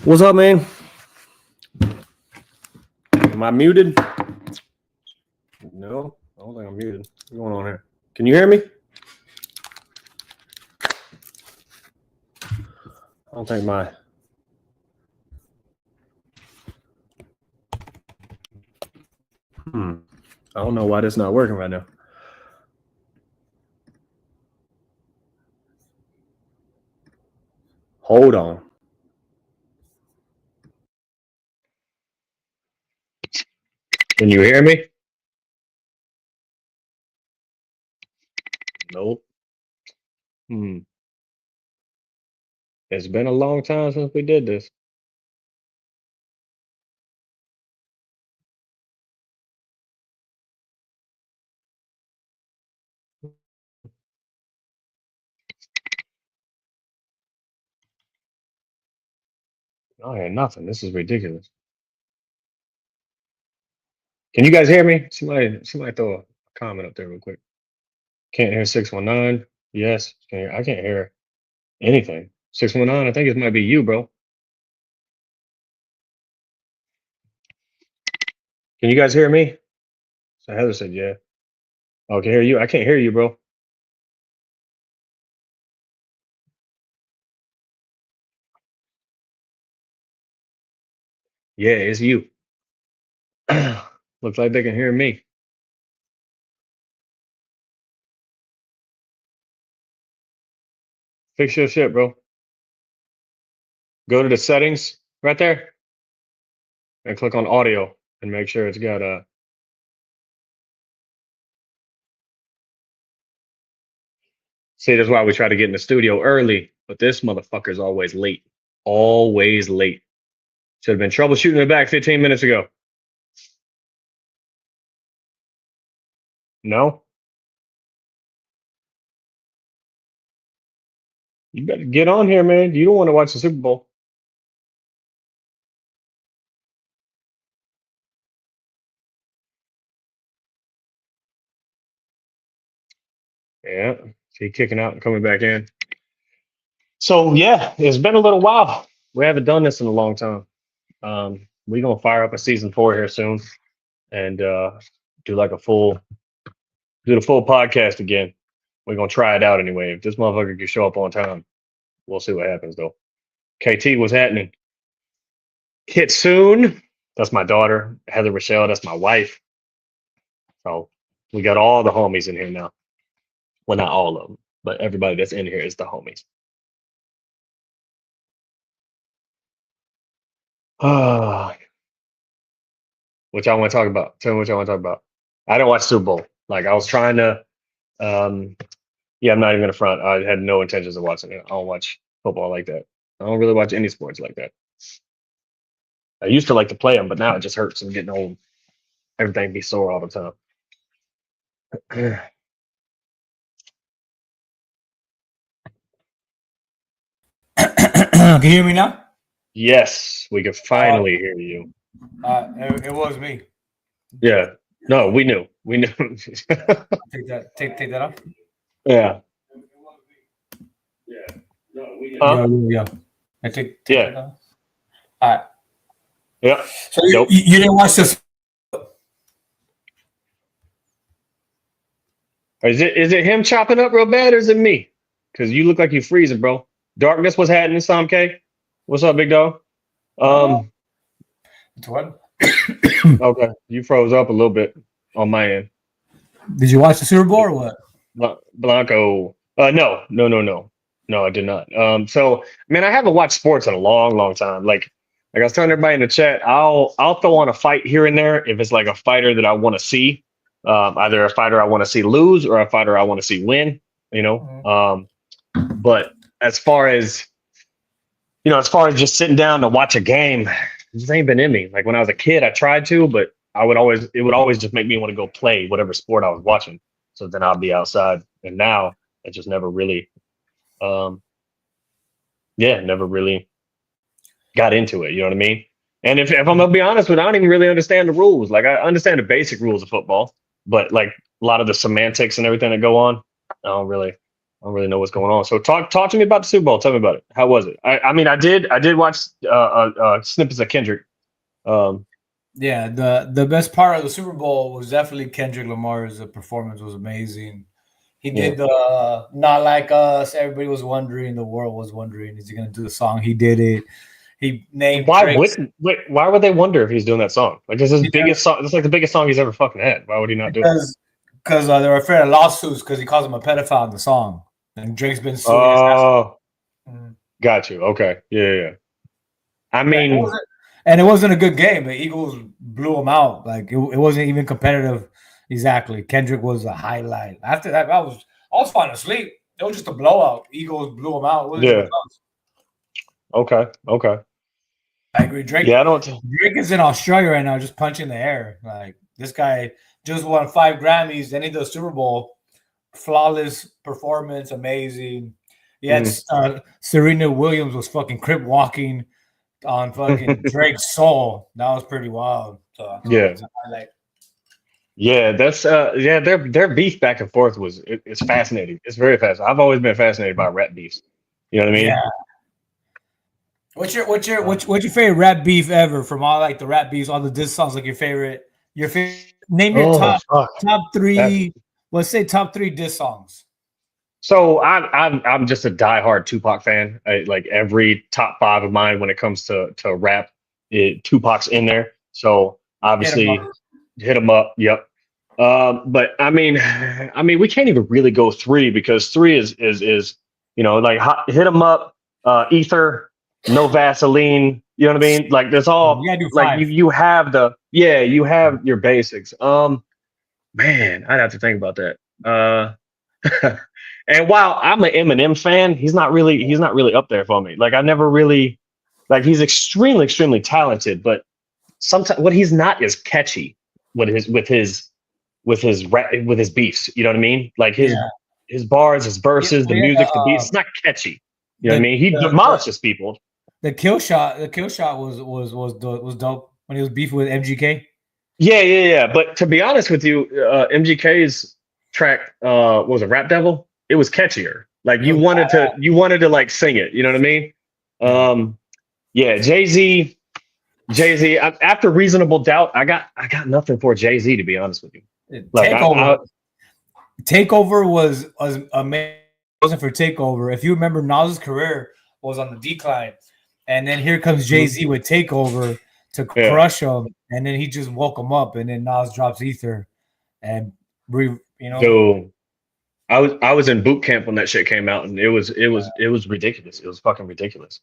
What's up, man? Am I muted? No, I don't think I'm muted. What's going on here? Can you hear me? I don't think my... I don't know why that's not working right now. Hold on. Can you hear me? Nope. It's been a long time since we did this. I had nothing. This is ridiculous. Can you guys hear me? Somebody throw a comment up there real quick. Can't hear 619. Yes. I can't hear anything. 619, I think it might be you, bro. Can you guys hear me? So Heather said, yeah. Oh, I can hear you. I can't hear you, bro. Yeah, it's you. Looks like they can hear me. Fix your shit, bro. Go to the settings right there and click on audio and make sure it's got a. See, that's why we try to get in the studio early, but this motherfucker's always late. Always late. Should have been troubleshooting it back 15 minutes ago. No? You better get on here, man. You don't want to watch the Super Bowl. Yeah. See, kicking out and coming back in. So, yeah, it's been a little while. We haven't done this in a long time. We're going to fire up a season 4 here soon and do like the full podcast again. We're going to try it out anyway. If this motherfucker can show up on time, we'll see what happens, though. KT, what's happening? Hit soon. That's my daughter. Heather Rochelle, that's my wife. So we got all the homies in here now. Well, not all of them, but everybody that's in here is the homies. What y'all want to talk about? Tell me what y'all want to talk about. I didn't watch Super Bowl. Like, I was trying to, yeah, I'm not even gonna front. I had no intentions of watching it. I don't watch football like that. I don't really watch any sports like that. I used to like to play them, but now it just hurts. I'm getting old. Everything be sore all the time. Can you hear me now? Yes, we can finally hear you. It was me. Yeah. No, we knew. We knew. Take that off. Yeah. Yeah. No, we knew. Yeah. I take Yeah. that off. All right. Yeah. So Nope. you didn't watch this? Is it him chopping up real bad or is it me? Because you look like you freezing, bro. Darkness, what's happening, Sam K? What's up, big dog? It's what? Okay, you froze up a little bit on my end. Did you watch the Super Bowl or what? Blanco. No, I did not. So man, I haven't watched sports in a long time. Like I was telling everybody in the chat, I'll throw on a fight here and there if it's like a fighter that I want to see. Either a fighter I want to see lose or a fighter I want to see win, you know. But as far as just sitting down to watch a game, it just ain't been in me. Like when I was a kid, I tried to, but it would always just make me want to go play whatever sport I was watching. So then I'll be outside. And now it just never really, never really got into it. You know what I mean? And if I'm gonna be honest with you, I don't even really understand the rules. Like I understand the basic rules of football, but like a lot of the semantics and everything that go on, I don't really don't really know what's going on. So talk to me about the Super Bowl. Tell me about it. How was it? I mean, I did watch snippets of Kendrick. Yeah, the best part of the Super Bowl was definitely Kendrick Lamar's performance was amazing. He did the Not Like Us. Everybody was wondering, the world was wondering, is he going to do the song? He did it. He named Why would they wonder if he's doing that song? Like, this is his biggest song. It's like the biggest song he's ever fucking had. Why would he not do it? Because they were afraid of lawsuits because he calls him a pedophile in the song, and Drake's been suing. Oh, got you. Okay, yeah. I mean, and it wasn't a good game. The Eagles blew him out. Like it wasn't even competitive. Exactly. Kendrick was a highlight. After that, I was falling asleep. It was just a blowout. Eagles blew him out. Yeah. Okay. I agree. Drake is in Australia right now, just punching the air. Like this guy just won 5 Grammys. Then he does Super Bowl. Flawless performance, amazing. Yeah, Serena Williams was fucking crip walking on fucking Drake's soul. That was pretty wild. So yeah, that's their beef back and forth it's fascinating. It's very fascinating. I've always been fascinated by rap beefs. You know what I mean? Yeah. What's your favorite rap beef ever from all like the rap beefs, all the diss songs? Like your favorite name your top 3. Let's say top 3 diss songs. So I'm just a diehard Tupac fan. Like every top 5 of mine when it comes to rap, Tupac's in there. So obviously hit him up. Yep. But I mean, we can't even really go 3 because 3 is like hit him up, Ether, No Vaseline. You know what I mean? Like there's all like you have you have your basics. Man, I'd have to think about that. And while I'm an Eminem fan, he's not really up there for me. Like I never really he's extremely talented, but sometimes what he's not is catchy with his beefs. You know what I mean? Like his bars, his verses, the music, the beats. It's not catchy. You know what I mean? He demolishes people. The kill shot was dope when he was beefing with MGK. Yeah. But to be honest with you, MGK's track was a Rap Devil. It was catchier. Like you wanted to like sing it. You know what I mean? Yeah, Jay-Z. After Reasonable Doubt, I got nothing for Jay-Z, to be honest with you. Like, Takeover was amazing. It wasn't for Takeover. If you remember, Nas's career was on the decline, and then here comes Jay-Z with Takeover to crush him, and then he just woke him up, and then Nas drops Ether, and So I was in boot camp when that shit came out, and it was ridiculous. It was fucking ridiculous.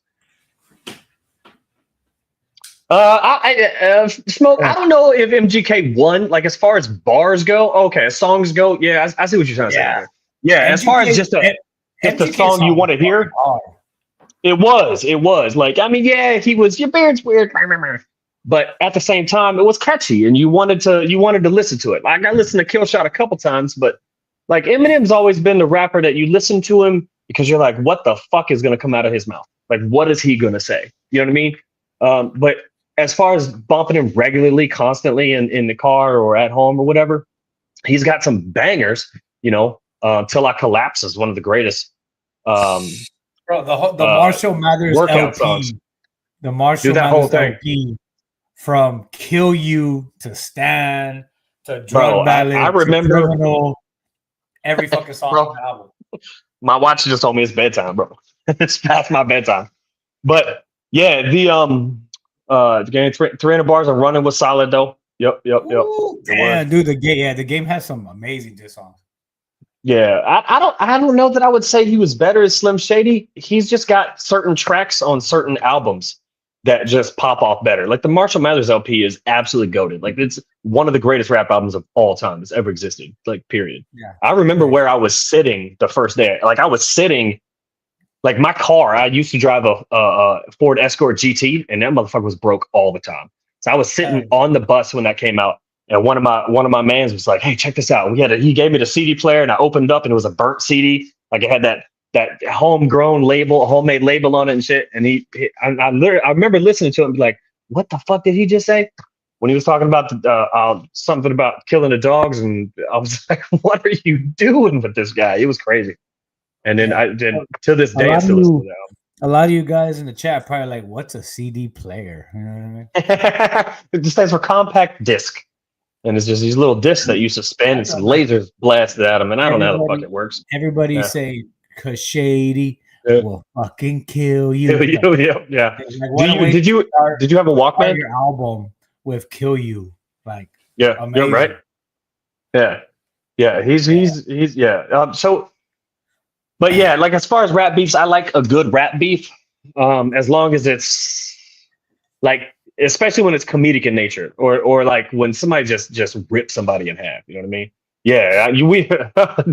Smoke. I don't know if MGK won. Like as far as bars go, okay, songs go. Yeah, I see what you're trying to say. Yeah, MGK, as far as just the song you want to hear, it was. Like I mean, yeah, he was. Your beard's weird, but at the same time, it was catchy, and you wanted to listen to it. Like I listened to Kill Shot a couple times, but like Eminem's always been the rapper that you listen to him because you're like, what the fuck is gonna come out of his mouth? Like, what is he gonna say? You know what I mean? But as far as bumping him regularly, constantly in the car or at home or whatever, he's got some bangers. Till I Collapse is one of the greatest. Bro, the Marshall Mathers workout LP, songs. The Marshall that Mathers whole thing. LP, from Kill You to Stand to Drug Ballad. I remember to Criminal, every fucking song on the album. My watch just told me it's bedtime, bro. It's past my bedtime. But yeah, the game 300 bars of Running was solid though. Yep. Ooh, damn, dude, the game has some amazing diss songs. Yeah, I don't know that I would say he was better as Slim Shady. He's just got certain tracks on certain albums that just pop off better. Like the Marshall Mathers LP is absolutely goated. Like it's one of the greatest rap albums of all time that's ever existed. Like period. Yeah. I remember where I was sitting the first day. Like I was sitting, like my car. I used to drive a Ford Escort GT, and that motherfucker was broke all the time. So I was sitting on the bus when that came out. And one of my mans was like, "Hey, check this out." He gave me the CD player, and I opened up, and it was a burnt CD. Like it had that homegrown label, homemade label on it and shit. And I remember listening to it and be like, "What the fuck did he just say?" When he was talking about something about killing the dogs, and I was like, "What are you doing with this guy?" It was crazy. And then to this day I still listen to that. A lot of you guys in the chat probably like, what's a CD player? You know what I mean? It just stands for compact disc. And it's just these little discs that you suspend and some lasers blasted at them. And I don't know how the fuck it works. Everybody say, cause Shady will fucking kill you. Yeah. Like, did you have a Walkman? Your album with Kill You. Like, amazing. You're right. Yeah. He's but yeah, like as far as rap beefs, I like a good rap beef. As long as it's like, especially when it's comedic in nature, or like when somebody just rips somebody in half. You know what I mean? Yeah, we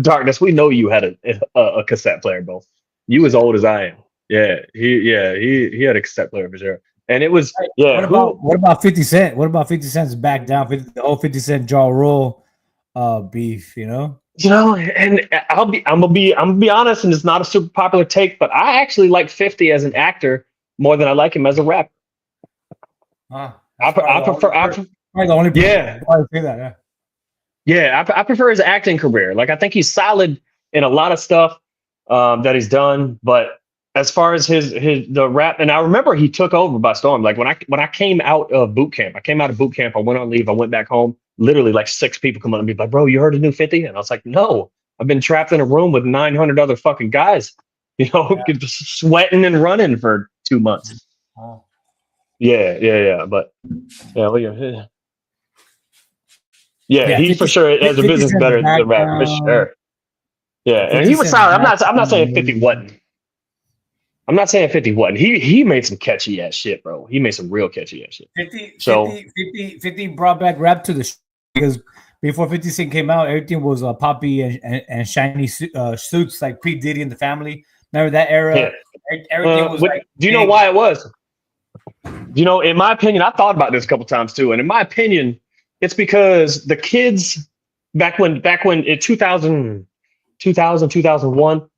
Darkness. We know you had a cassette player, bro. You as old as I am. Yeah, he had a cassette player for sure, and it was What about 50 Cent? What about 50 Cent's back down? The old 50 Cent jaw roll beef. And I'm gonna be honest, and it's not a super popular take, but I actually like 50 as an actor more than I like him as a rapper. I prefer the only person say that. I prefer his acting career. Like I think he's solid in a lot of stuff that he's done, but as far as the rap, and I remember he took over by storm. Like when I came out of boot camp, I went on leave, I went back home. Literally, like 6 people come up and be like, "Bro, you heard a new 50?" And I was like, "No, I've been trapped in a room with 900 other fucking guys, just sweating and running for 2 months." Oh. Yeah. But he for sure as a business better than the rap for sure. Yeah, and he was solid. I'm not saying 50 wasn't. I'm not saying 50 wasn't. He made some catchy ass shit, bro. He made some real catchy ass shit. 50 brought back rap to the because before 50 Cent came out, everything was poppy and shiny suits like P. Diddy and the Family. Remember that era? Yeah. Everything was like. Do you know why it was? In my opinion, I thought about this a couple times too, and in my opinion, it's because the kids back when in 2000, 2001,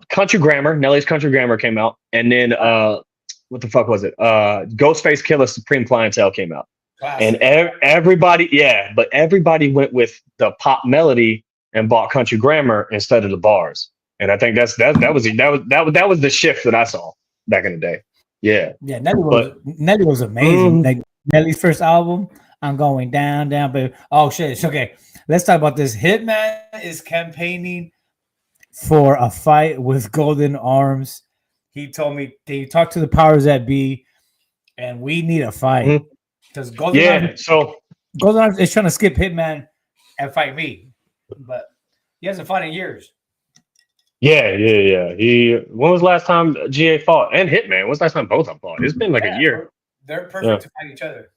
Country Grammar, Nelly's Country Grammar came out, and then what the fuck was it? Ghostface Killah Supreme Clientele came out. Classic. And everybody went with the pop melody and bought Country Grammar instead of the bars. And I think that was the shift that I saw back in the day. Yeah. Yeah, Nelly was amazing. Like Nelly's first album, I'm going down, but oh shit. Okay. Let's talk about this. Hitman is campaigning for a fight with Golden Arms. He told me they talked to the powers that be, and we need a fight. Because Golden Arms is trying to skip Hitman and fight me. But he hasn't fought in years. Yeah. When was the last time GA fought? And Hitman? When's the last time both of them fought? It's been like a year. They're perfect to fight each other.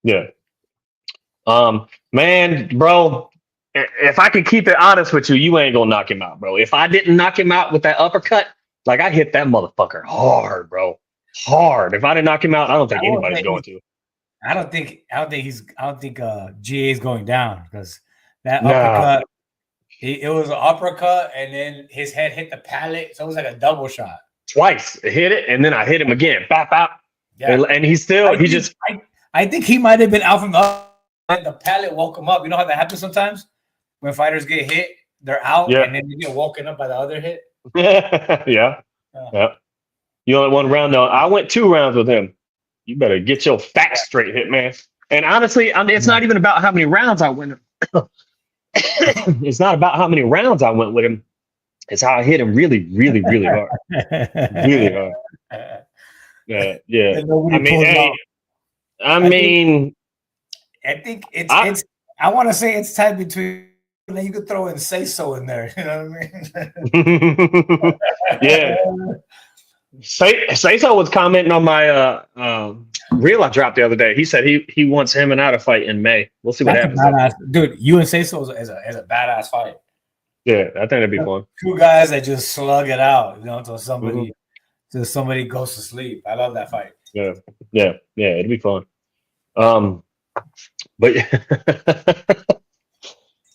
Yeah. Man, bro, if I can keep it honest with you, you ain't gonna knock him out, bro. If I didn't knock him out with that uppercut, like I hit that motherfucker hard, bro. Hard. If I didn't knock him out, I don't think anybody's going to. I don't think GA is going down because that uppercut. It was an uppercut, and then his head hit the palate, so it was like a double shot. Twice, I hit it, and then I hit him again. Bap, bap. Yeah. And I think he might have been out from the palate woke him up. You know how that happens sometimes when fighters get hit, they're out, and then they get woken up by the other hit. Yeah. You only 1 round though. I went 2 rounds with him. You better get your facts straight, Hitman. And honestly, it's not even about how many rounds I went. It's not about how many rounds I went with him. It's how I hit him really, really, really hard. Really hard. Yeah. I think it's I want to say it's tied between, and then you could throw in Say So in there. You know what I mean? Yeah. Say So was commenting on my reel I dropped the other day. He said he wants him and I to fight in May. We'll see what happens. Dude, you and Say So is a badass fight. Yeah, I think it'd be fun. 2 guys that just slug it out, until somebody goes to sleep. I love that fight. Yeah, it'd be fun. But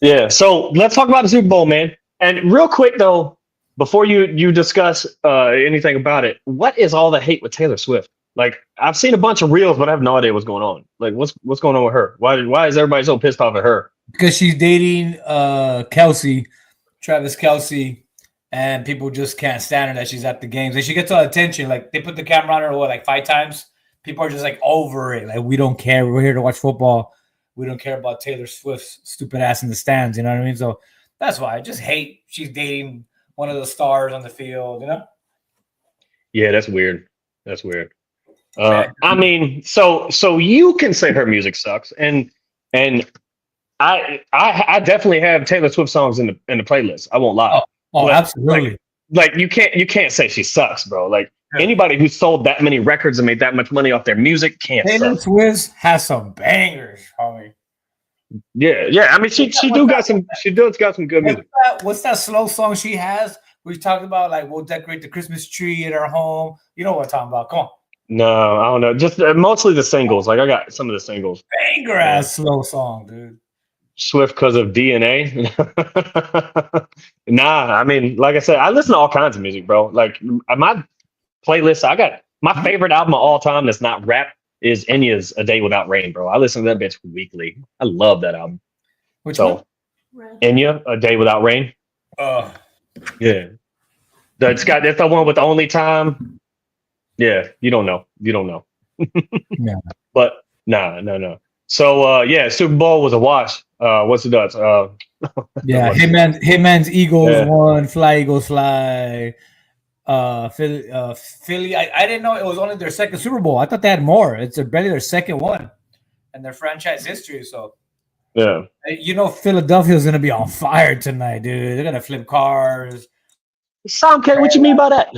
yeah, so let's talk about the Super Bowl, man. And real quick though, before you discuss anything about it, what is all the hate with Taylor Swift? Like, I've seen a bunch of reels, but I have no idea what's going on. Like, what's going on with her? Why is everybody so pissed off at her? Because she's dating Kelsey, Travis Kelce, and people just can't stand her that she's at the games. And she gets all attention. Like they put the camera on her, like 5 times. People are just like over it. Like we don't care. We're here to watch football. We don't care about Taylor Swift's stupid ass in the stands. You know what I mean? So that's why I just hate she's dating one of the stars on the field. You know? Yeah, that's weird. That's weird. I mean, so you can say her music sucks, and I definitely have Taylor Swift songs in the playlist. I won't lie. Oh, absolutely. Like you can't say she sucks, bro. Like anybody who sold that many records and made that much money off their music can't. Taylor Swift has some bangers, homie. Yeah. I mean, she does got some good music. What's that slow song she has? We talked about like we'll decorate the Christmas tree at our home. You know what I'm talking about? Come on. No, I don't know. Just mostly the singles. Like I got some of the singles. Banger ass slow song, dude. Swift because of DNA. Nah, I mean, like I said, I listen to all kinds of music, bro. Like my playlist, I got my favorite album of all time that's not rap is Enya's A Day Without Rain, bro. I listen to that bitch weekly. I love that album. Which one? Enya, A Day Without Rain. Yeah. That's the one with the only time. Yeah, you don't know. Yeah. But no. So Super Bowl was a wash. What's it does? Yeah, Hitman's Eagles won, Fly Eagles Fly. Philly. I didn't know it was only their second Super Bowl. I thought they had more. It's barely their second one in their franchise history. So yeah, Philadelphia's gonna be on fire tonight, dude. They're gonna flip cars. Sam K, what you mean by that?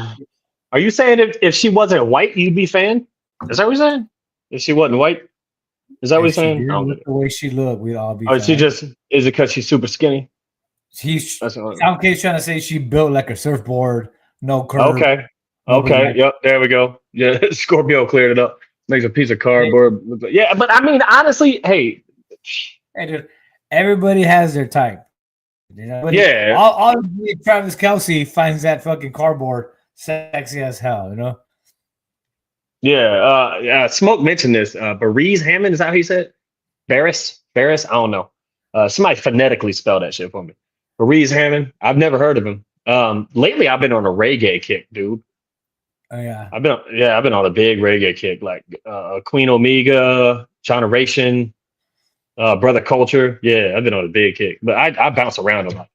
Are you saying if she wasn't white, you'd be fan? Is that what you're saying? If she wasn't white, is that what you're saying? The way she looked, we'd all be. Oh, she just is it because she's super skinny? Sam K's trying to say she built like a surfboard, no curve. Okay. Yep. There we go. Yeah, Scorpio cleared it up. Makes a piece of cardboard. Yeah, but I mean, honestly, hey, dude, everybody has their type. You know? Yeah. All Travis Kelce finds that fucking cardboard sexy as hell, you know? Yeah. Smoke mentioned this. Barees Hammond, is that how he said? Barris? I don't know. Somebody phonetically spell that shit for me. Barees Hammond. I've never heard of him. Lately I've been on a reggae kick, dude. Oh yeah. I've been on a big reggae kick, like Queen Omega, Generation, Brother Culture. Yeah, I've been on a big kick. But I bounce around a lot.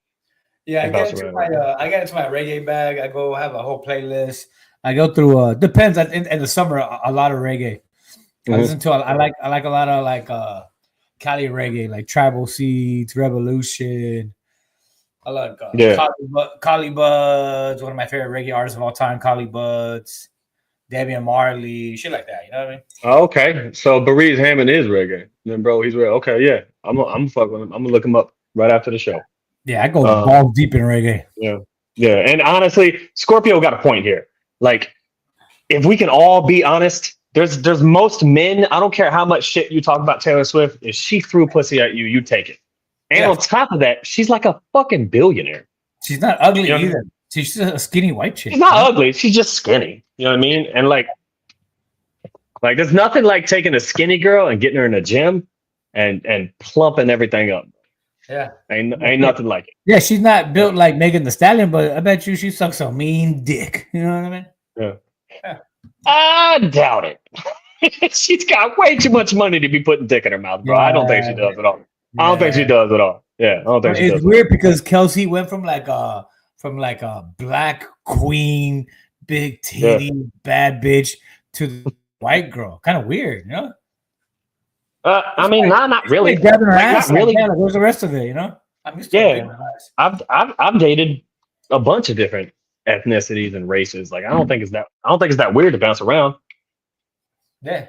Yeah, I get into my reggae bag. I go have a whole playlist. I go through depends in the summer a lot of reggae. I listen to I like a lot of like Cali reggae, like Tribal Seeds, Revolution. I like Collie Buds, one of my favorite reggae artists of all time, Collie Buds, Damian Marley, shit like that. You know what I mean? Okay, so Barees Hammond is reggae. Then, bro, he's real. Okay, yeah, I'm gonna fuck with him. I'm gonna look him up right after the show. Yeah, I go balls deep in reggae. Yeah, and honestly, Scorpio got a point here. Like, if we can all be honest, there's most men. I don't care how much shit you talk about Taylor Swift. If she threw pussy at you, you take it. And on top of that, she's like a fucking billionaire. She's not ugly either. She's just a skinny white chick. She's not ugly. She's just skinny. You know what I mean? And like there's nothing like taking a skinny girl and getting her in a gym and plumping everything up. Yeah. Ain't nothing like it. Yeah, she's not built like Megan Thee Stallion, but I bet you she sucks some mean dick. You know what I mean? Yeah. I doubt it. She's got way too much money to be putting dick in her mouth, bro. I don't think she does at all. I don't think she does at all. Yeah, I don't think she does. It's weird because Kelsey went from like a black queen, big titty, bad bitch to the white girl. Kind of weird, you know? I mean, not really. Grabbing her ass, not really. Where's the rest of it? You know? I've dated a bunch of different ethnicities and races. Like, I don't think it's that weird to bounce around. Yeah.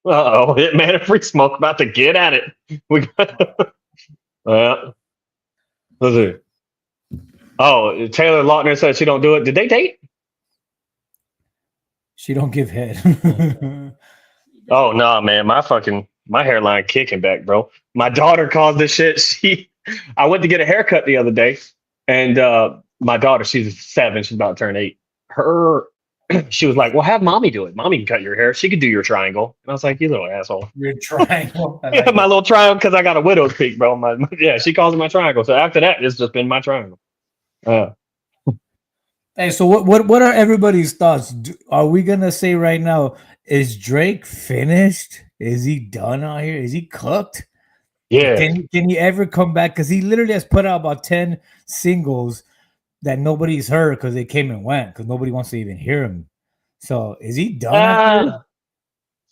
Uh-oh, Hitman and Free Smoke about to get at it. We got let's see. Oh, Taylor Lautner said she don't do it. Did they date? She don't give head. Oh no, man, my hairline kicking back, bro. My daughter caused this shit. I went to get a haircut the other day, and my daughter, she's 7, she's about to turn 8. Her she was like, well, have mommy do it. Mommy can cut your hair. She could do your triangle. And I was like, you little asshole. Your triangle. Yeah, my little triangle, because I got a widow's peak, bro. Yeah, she calls it my triangle. So after that, it's just been my triangle. Hey, so what are everybody's thoughts? Are we gonna say right now, is Drake finished? Is he done out here? Is he cooked? Yeah. Can he ever come back? Because he literally has put out about 10 singles that nobody's heard because they came and went because nobody wants to even hear him. So is he done?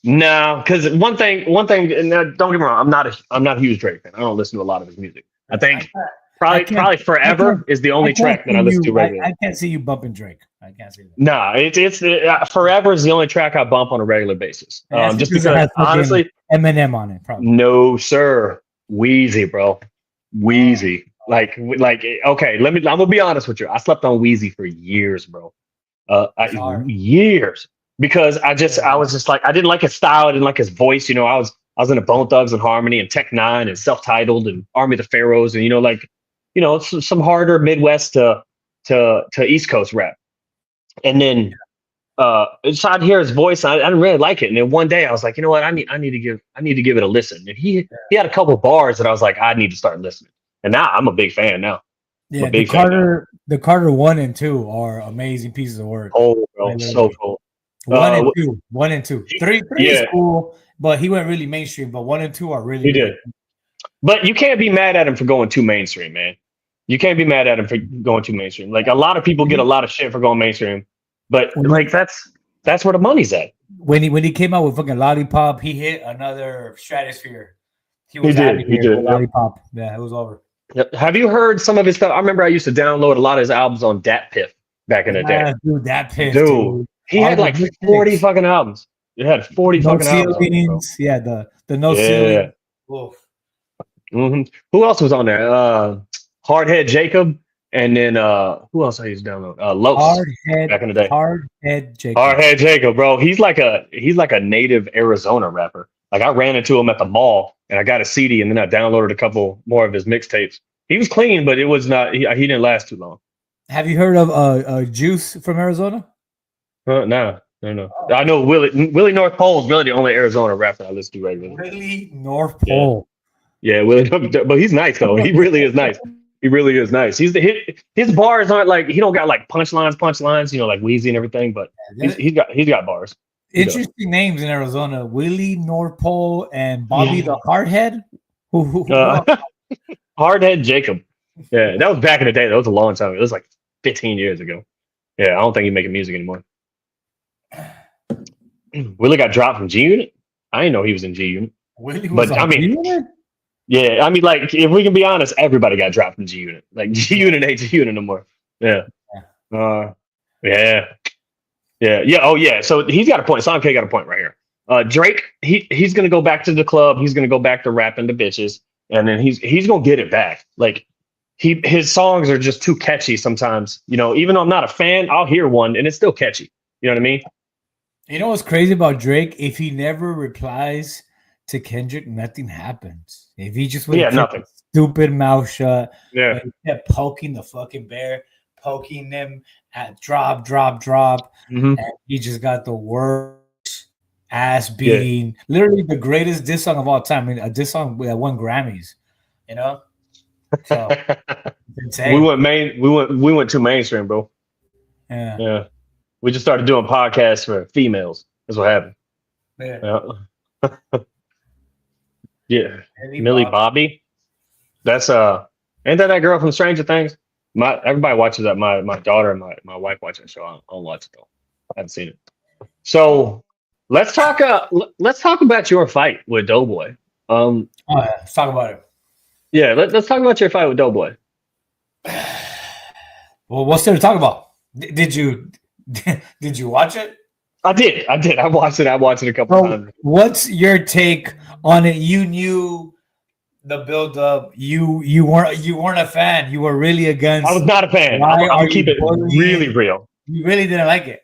No, because one thing, and don't get me wrong, I'm not a huge Drake fan. I don't listen to a lot of his music. I think probably Forever is the only track that I listen to regularly. I can't see you bumping Drake. I can't see that. No, it's Forever is the only track I bump on a regular basis. Just because honestly, Eminem on it, probably. No, sir. Wheezy, bro. Wheezy. Like, okay, I'm gonna be honest with you. I slept on Wheezy for years, bro. Years. Because I was just like, I didn't like his style, I didn't like his voice. You know, I was into Bone Thugs and Harmony and Tech Nine and Self-Titled and Army of the Pharaohs and some harder Midwest to East Coast rap. And then so I'd hear his voice, I didn't really like it. And then one day I was like, you know what, I need to give it a listen. And he had a couple bars that I was like, I need to start listening. And now I'm a big fan now. Yeah, the Carter 1 and 2 are amazing pieces of work. Oh, bro, so cool. 1 and 2. 3 is cool, but he went really mainstream. But 1 and 2 are really. He did. But you can't be mad at him for going too mainstream, man. You can't be mad at him for going too mainstream. Like, a lot of people get a lot of shit for going mainstream, but like that's where the money's at. When he came out with fucking Lollipop, he hit another stratosphere. He did. Lollipop. Yeah, it was over. Yep. Have you heard some of his stuff? I remember I used to download a lot of his albums on Dat Piff back in the day. Dude, Dat Piff. Dude. He had like 40 fucking albums. It had 40 fucking albums. Yeah, the No Ceiling. Mm-hmm. Who else was on there? Hardhead Jacob, and then who else I used to download? Los back in the day. Hardhead Jacob, bro. He's like a native Arizona rapper. Like, I ran into him at the mall and I got a CD and then I downloaded a couple more of his mixtapes. He was clean, but it was not. He didn't last too long. Have you heard of Juice from Arizona? No. I know Willie North Pole is really the only Arizona rapper I listen to regularly. Willie North Pole. Yeah, Willie, but he's nice though. He really is nice. He really is nice. His bars aren't like, he don't got like punchlines, you know, like Wheezy and everything, but he's got bars. Interesting names in Arizona: Willie North Pole and Bobby the Hardhead. Hardhead Jacob. Yeah, that was back in the day. That was a long time ago. It was like 15 years ago. Yeah, I don't think he's making music anymore. Willie got dropped from G Unit. I didn't know he was in G Unit. Willie was on G Unit? Yeah, I mean, like, if we can be honest, everybody got dropped from G Unit. Like, G Unit ain't G Unit no more. Yeah. Yeah. Oh, yeah. So he's got a point. Song K got a point right here. Drake, he's gonna go back to the club. He's gonna go back to rapping to bitches, and then he's gonna get it back. Like, his songs are just too catchy sometimes. You know, even though I'm not a fan, I'll hear one and it's still catchy. You know what I mean? You know what's crazy about Drake? If he never replies to Kendrick, nothing happens. If he just would nothing. Stupid mouth shut, he kept poking the fucking bear, poking them at drop, and he just got the worst ass beating. Literally the greatest diss song of all time. I mean, a diss song that won Grammys. You know, so we went too mainstream, bro. Yeah. We just started doing podcasts for females. That's what happened. Yeah. Millie Bobby. That's ain't that girl from Stranger Things? Everybody watches that. My daughter and my wife watch that show. I don't watch it though. I haven't seen it. So let's talk about your fight with Doughboy. Let's talk about it. Yeah, let's talk about your fight with Doughboy. Well, what's there to talk about? Did you watch it? I did. I watched it a couple times. What's your take on it? You knew the build up. You weren't a fan. You were really against. I was not a fan. I'll keep it really real. You really didn't like it.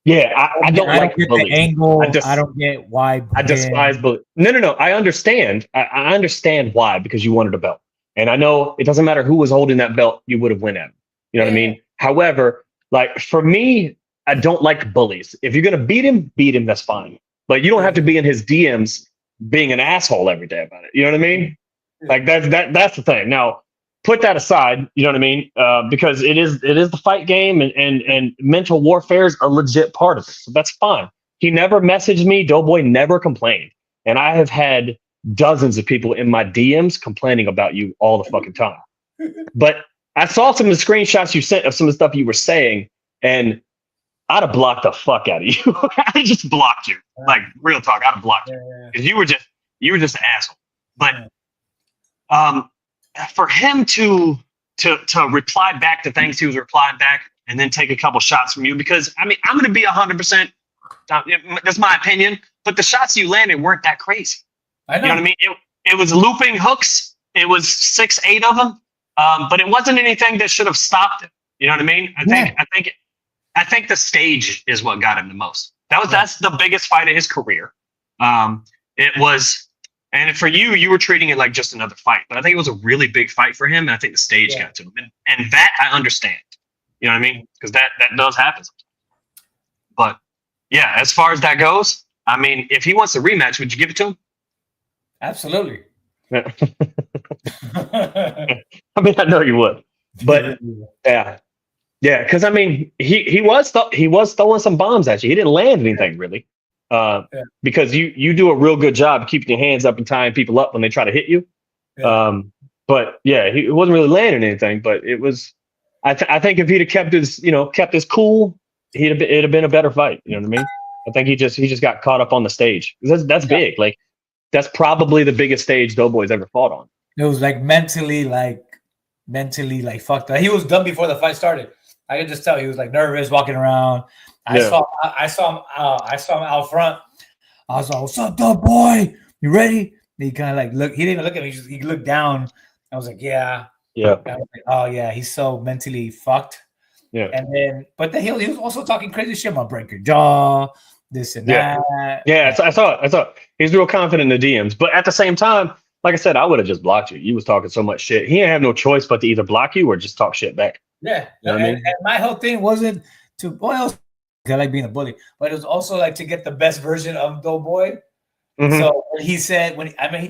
Yeah, I don't like the angle. I don't get why. I despise bullies. No. I understand. I understand why, because you wanted a belt. And I know it doesn't matter who was holding that belt, you would have won at him. You know what I mean? However, like, for me, I don't like bullies. If you're gonna beat him, that's fine. But you don't have to be in his DMs being an asshole every day about it. You know what I mean? Like that's the thing. Now, put that aside. You know what I mean? Because it is the fight game, and mental warfare is a legit part of it. So that's fine. He never messaged me. Doughboy never complained, and I have had dozens of people in my DMs complaining about you all the fucking time. But I saw some of the screenshots you sent of some of the stuff you were saying, and I'd have blocked the fuck out of you. I just blocked you. Like, real talk, I'd have blocked you. Because you were just an asshole. But for him to reply back to things he was replying back and then take a couple shots from you, because I mean, I'm gonna be 100%, that's my opinion, but the shots you landed weren't that crazy. I know. You know what I mean? It was looping hooks. It was 6-8 of them. But it wasn't anything that should have stopped it. You know what I mean? I think the stage is what got him the most. That's the biggest fight of his career. It was, and for you were treating it like just another fight, but I think it was a really big fight for him, and I think the stage got to him, and that I understand. You know what I mean? Because that does happen sometimes. But yeah, as far as that goes, I mean, if he wants a rematch, would you give it to him? Absolutely. Yeah. I mean, I know you would, but yeah, because I mean, he was throwing some bombs at you. He didn't land anything really, because you do a real good job keeping your hands up and tying people up when they try to hit you. Yeah. But yeah, he wasn't really landing anything. But it was, I think if he'd have kept his cool, it'd have been a better fight. You know what I mean? I think he just got caught up on the stage. That's big. Like, that's probably the biggest stage Doughboy's ever fought on. It was like mentally fucked up. He was done before the fight started. I could just tell he was like nervous walking around. I saw him out front. I was like, "What's up, Doughboy? You ready?" And he kind of like looked. He didn't even look at me. He looked down. I was like, "Yeah." Yeah. I was like, "Oh yeah, he's so mentally fucked." Yeah. But then he was also talking crazy shit about break your jaw, this and that. Yeah, I saw it. He's real confident in the DMs, but at the same time, like I said, I would have just blocked you. You was talking so much shit. He didn't have no choice but to either block you or just talk shit back. Yeah. You know what I mean? And my whole thing wasn't to, I like being a bully, but it was also like to get the best version of Doughboy. Mm-hmm. So he said,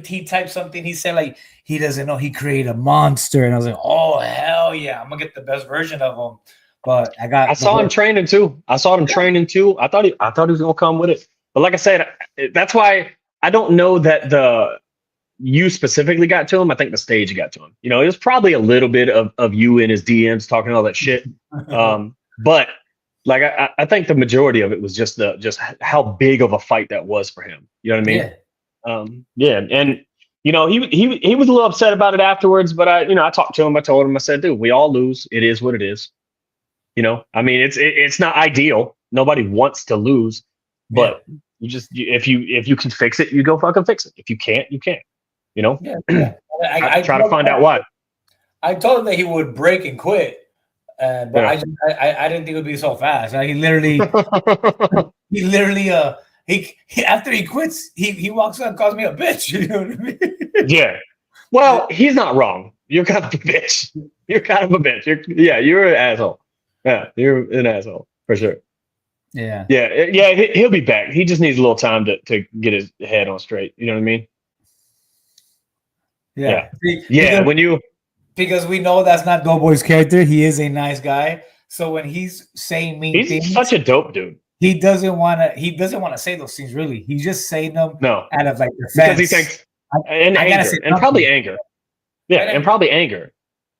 he typed something, he said like, he doesn't know he created a monster. And I was like, oh, hell yeah, I'm going to get the best version of him. But I saw him training too. I thought he was going to come with it. But like I said, that's why I don't know that you specifically got to him. I think the stage got to him. You know, it was probably a little bit of you in his DMs talking all that shit. But like I think the majority of it was just how big of a fight that was for him. You know what I mean? Yeah. And you know, he was a little upset about it afterwards. But I talked to him. I told him, I said, dude, we all lose. It is what it is. You know, I mean, it's not ideal. Nobody wants to lose, but if you can fix it, you go fucking fix it. If you can't, you can't. You know, I try to find out why. I told him that he would break and quit, but I didn't think it would be so fast. He literally, after he quits, he walks up and calls me a bitch. You know what I mean? Yeah. Well, he's not wrong. You're kind of a bitch. You're you're an asshole. Yeah, you're an asshole for sure. Yeah. He'll be back. He just needs a little time to get his head on straight. You know what I mean? Yeah. Because we know that's not Doughboy's character. He is a nice guy. So when he's saying mean things, he's such a dope dude. He doesn't want to say those things. Really, he's just saying them out of like defense. Because he thinks and probably anger. Yeah, and probably anger.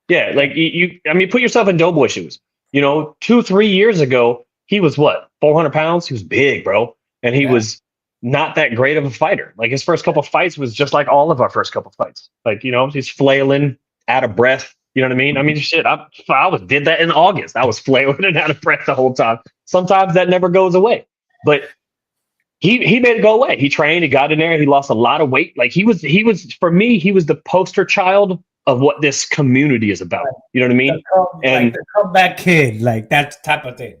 Yeah, like you. I mean, put yourself in Doughboy shoes. You know, 2-3 years ago, he was what, 400 pounds? He was big, bro. And he was not that great of a fighter. Like his first couple fights was just like all of our first couple fights. Like, you know, he's flailing, out of breath. You know what I mean? I mean, shit, I did that in August. I was flailing and out of breath the whole time. Sometimes that never goes away. But he made it go away. He trained, he got in there, he lost a lot of weight. Like he was for me, he was the poster child of what this community is about. You know what I mean? And the comeback kid, like that type of thing.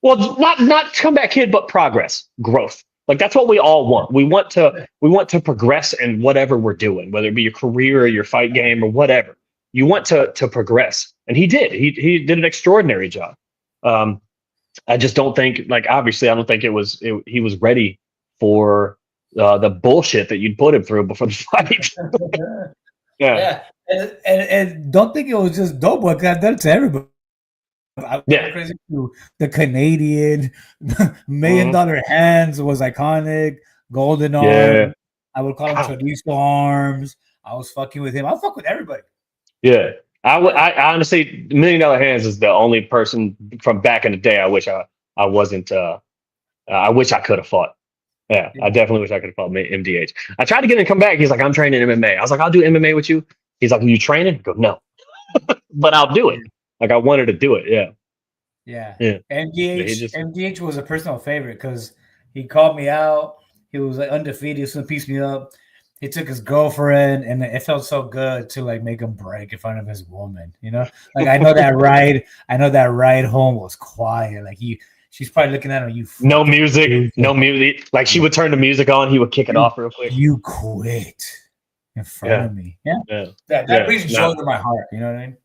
Well, not comeback kid, but progress, growth. Like that's what we all want. We want to progress in whatever we're doing, whether it be your career or your fight game or whatever. You want to progress, and he did. He did an extraordinary job. I just don't think, like, obviously, I don't think he was ready for the bullshit that you'd put him through before the fight. Yeah. And don't think it was just Doughboy, because I've done it to everybody. I went crazy too. The Canadian $1 million hands was iconic. Golden arm. I would call him Chorizo arms. I was fucking with him. I'll fuck with everybody. Yeah. I honestly, $1 million hands is the only person from back in the day I wish I wasn't I wish I could have fought. Yeah, I definitely wish I could have fought MDH. I tried to get him to come back. He's like, I'm training MMA. I was like, I'll do MMA with you. He's like, are you training? I go, no. But I'll do it. Like, I wanted to do it. Yeah. MDH was a personal favorite because he called me out. He was like undefeated. He was gonna piece me up. He took his girlfriend, and it felt so good to like make him break in front of his woman. You know, like I know that ride home was quiet. Like she's probably looking at him. No music. Like she would turn the music on. He would kick it off real quick. You quit in front of me. Yeah. That brings joy to my heart. You know what I mean?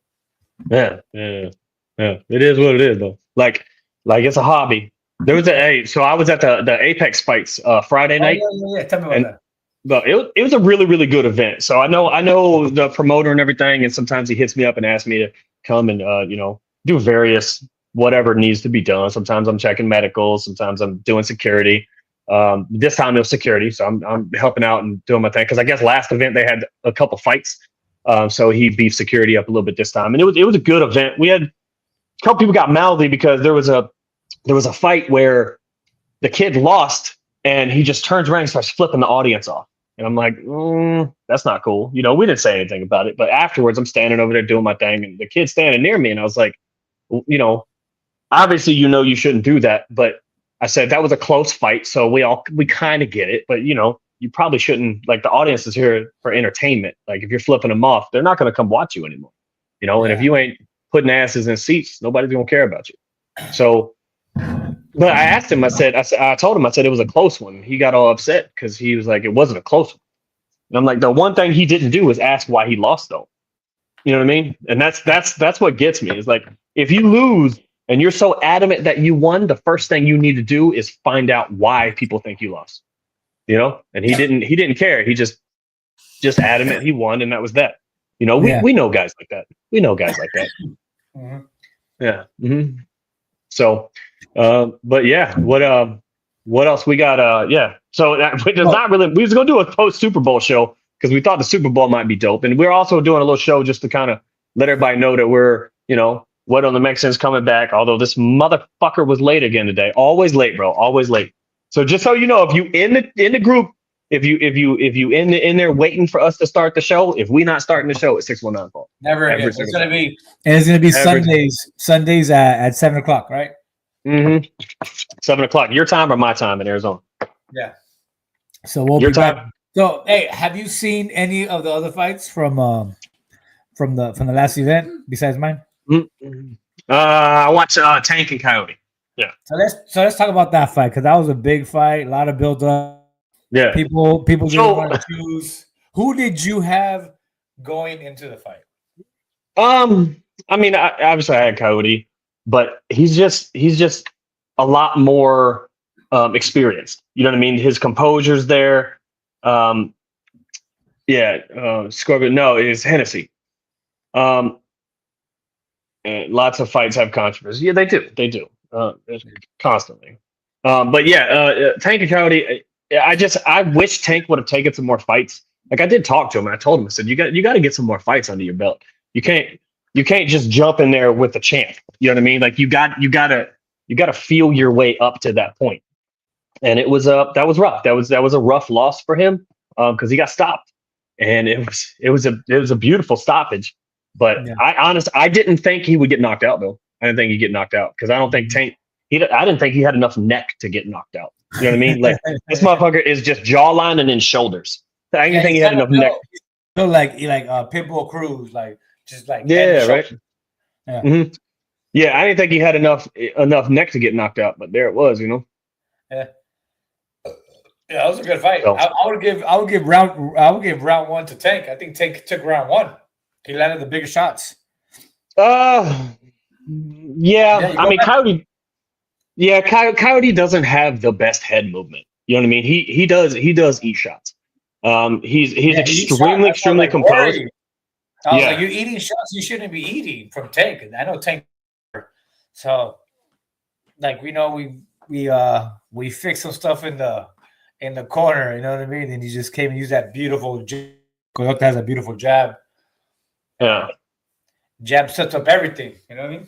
Yeah. It is what it is, though. Like it's a hobby. There was so I was at the Apex fights Friday night. Yeah. Tell me about that. But it was a really, really good event. So I know the promoter and everything, and sometimes he hits me up and asks me to come and do various whatever needs to be done. Sometimes I'm checking medicals, sometimes I'm doing security. This time it was security, so I'm helping out and doing my thing. Because I guess last event they had a couple fights, so he beefed security up a little bit this time, and it was a good event. We had a couple people got mouthy because there was a fight where the kid lost, and he just turns around and starts flipping the audience off. And I'm like, that's not cool. We didn't say anything about it. But afterwards, I'm standing over there doing my thing, and the kid's standing near me, and I was like, obviously, you shouldn't do that. But I said that was a close fight, so we kind of get it. But you probably shouldn't. Like, the audience is here for entertainment. Like, if you're flipping them off, they're not going to come watch you anymore. And if you ain't putting asses in seats, nobody's gonna care about you. So. But I asked him, I told him it was a close one. He got all upset because he was like, it wasn't a close one. And I'm like, the one thing he didn't do was ask why he lost, though. You know what I mean? And that's what gets me. Is like, if you lose and you're so adamant that you won, the first thing you need to do is find out why people think you lost. And he didn't care. He just adamant he won, and that was that. We know guys like that. Mm-hmm. Yeah. Mm-hmm. So, but yeah, what else we got? So we was gonna do a post Super Bowl show because we thought the Super Bowl might be dope, and we're also doing a little show just to kind of let everybody know that we're, what on the Mexicans coming back. Although this motherfucker was late again today, always late, bro, always late. So just so you know, if you in the group, if you in there waiting for us to start the show, if we not starting the show at 619. Never again. It's gonna be Sundays at 7:00, right? Mm-hmm. 7:00 your time or my time in Arizona. Yeah. So we'll be back. So hey, have you seen any of the other fights from the last event besides mine? Mm-hmm. I watched Tank and Coyote. Yeah. So let's talk about that fight, because that was a big fight, a lot of build up. Yeah. People didn't want to choose. Who did you have going into the fight? I mean, obviously I had Coyote, but he's just a lot more experienced. You know what I mean? His composure's there. Scorpion. No, it's Hennessy. And lots of fights have controversy. Yeah, they do. Constantly. But yeah, Tank and Coyote. I wish Tank would have taken some more fights. Like, I did talk to him, and I told him, I said, you got to get some more fights under your belt. You can't just jump in there with the champ. You know what I mean? Like, you got to feel your way up to that point. And that was rough. That was a rough loss for him because he got stopped, and it was a beautiful stoppage. But yeah. I didn't think he would get knocked out, though. I didn't think he'd get knocked out because I don't think Tank. I didn't think he had enough neck to get knocked out. You know what I mean? Like, this motherfucker is just jawline and then shoulders. I didn't think he had enough neck. So like Pitbull Cruz, like just like right. Yeah. Mm-hmm. Yeah, I didn't think he had enough neck to get knocked out, but there it was. Yeah. Yeah, that was a good fight. So, I would give round one to Tank. I think Tank took round one. He landed the biggest shots. Yeah. I mean, Coyote. Yeah, Coyote doesn't have the best head movement. You know what I mean? He does eat shots. He's extremely composed. I was like, Yeah, you're eating shots you shouldn't be eating from Tank. I know Tank. So, like, we fixed some stuff in the corner. You know what I mean? And he just came and used that beautiful. Coyote has a beautiful jab. yeah. Jab sets up everything. You know what I mean?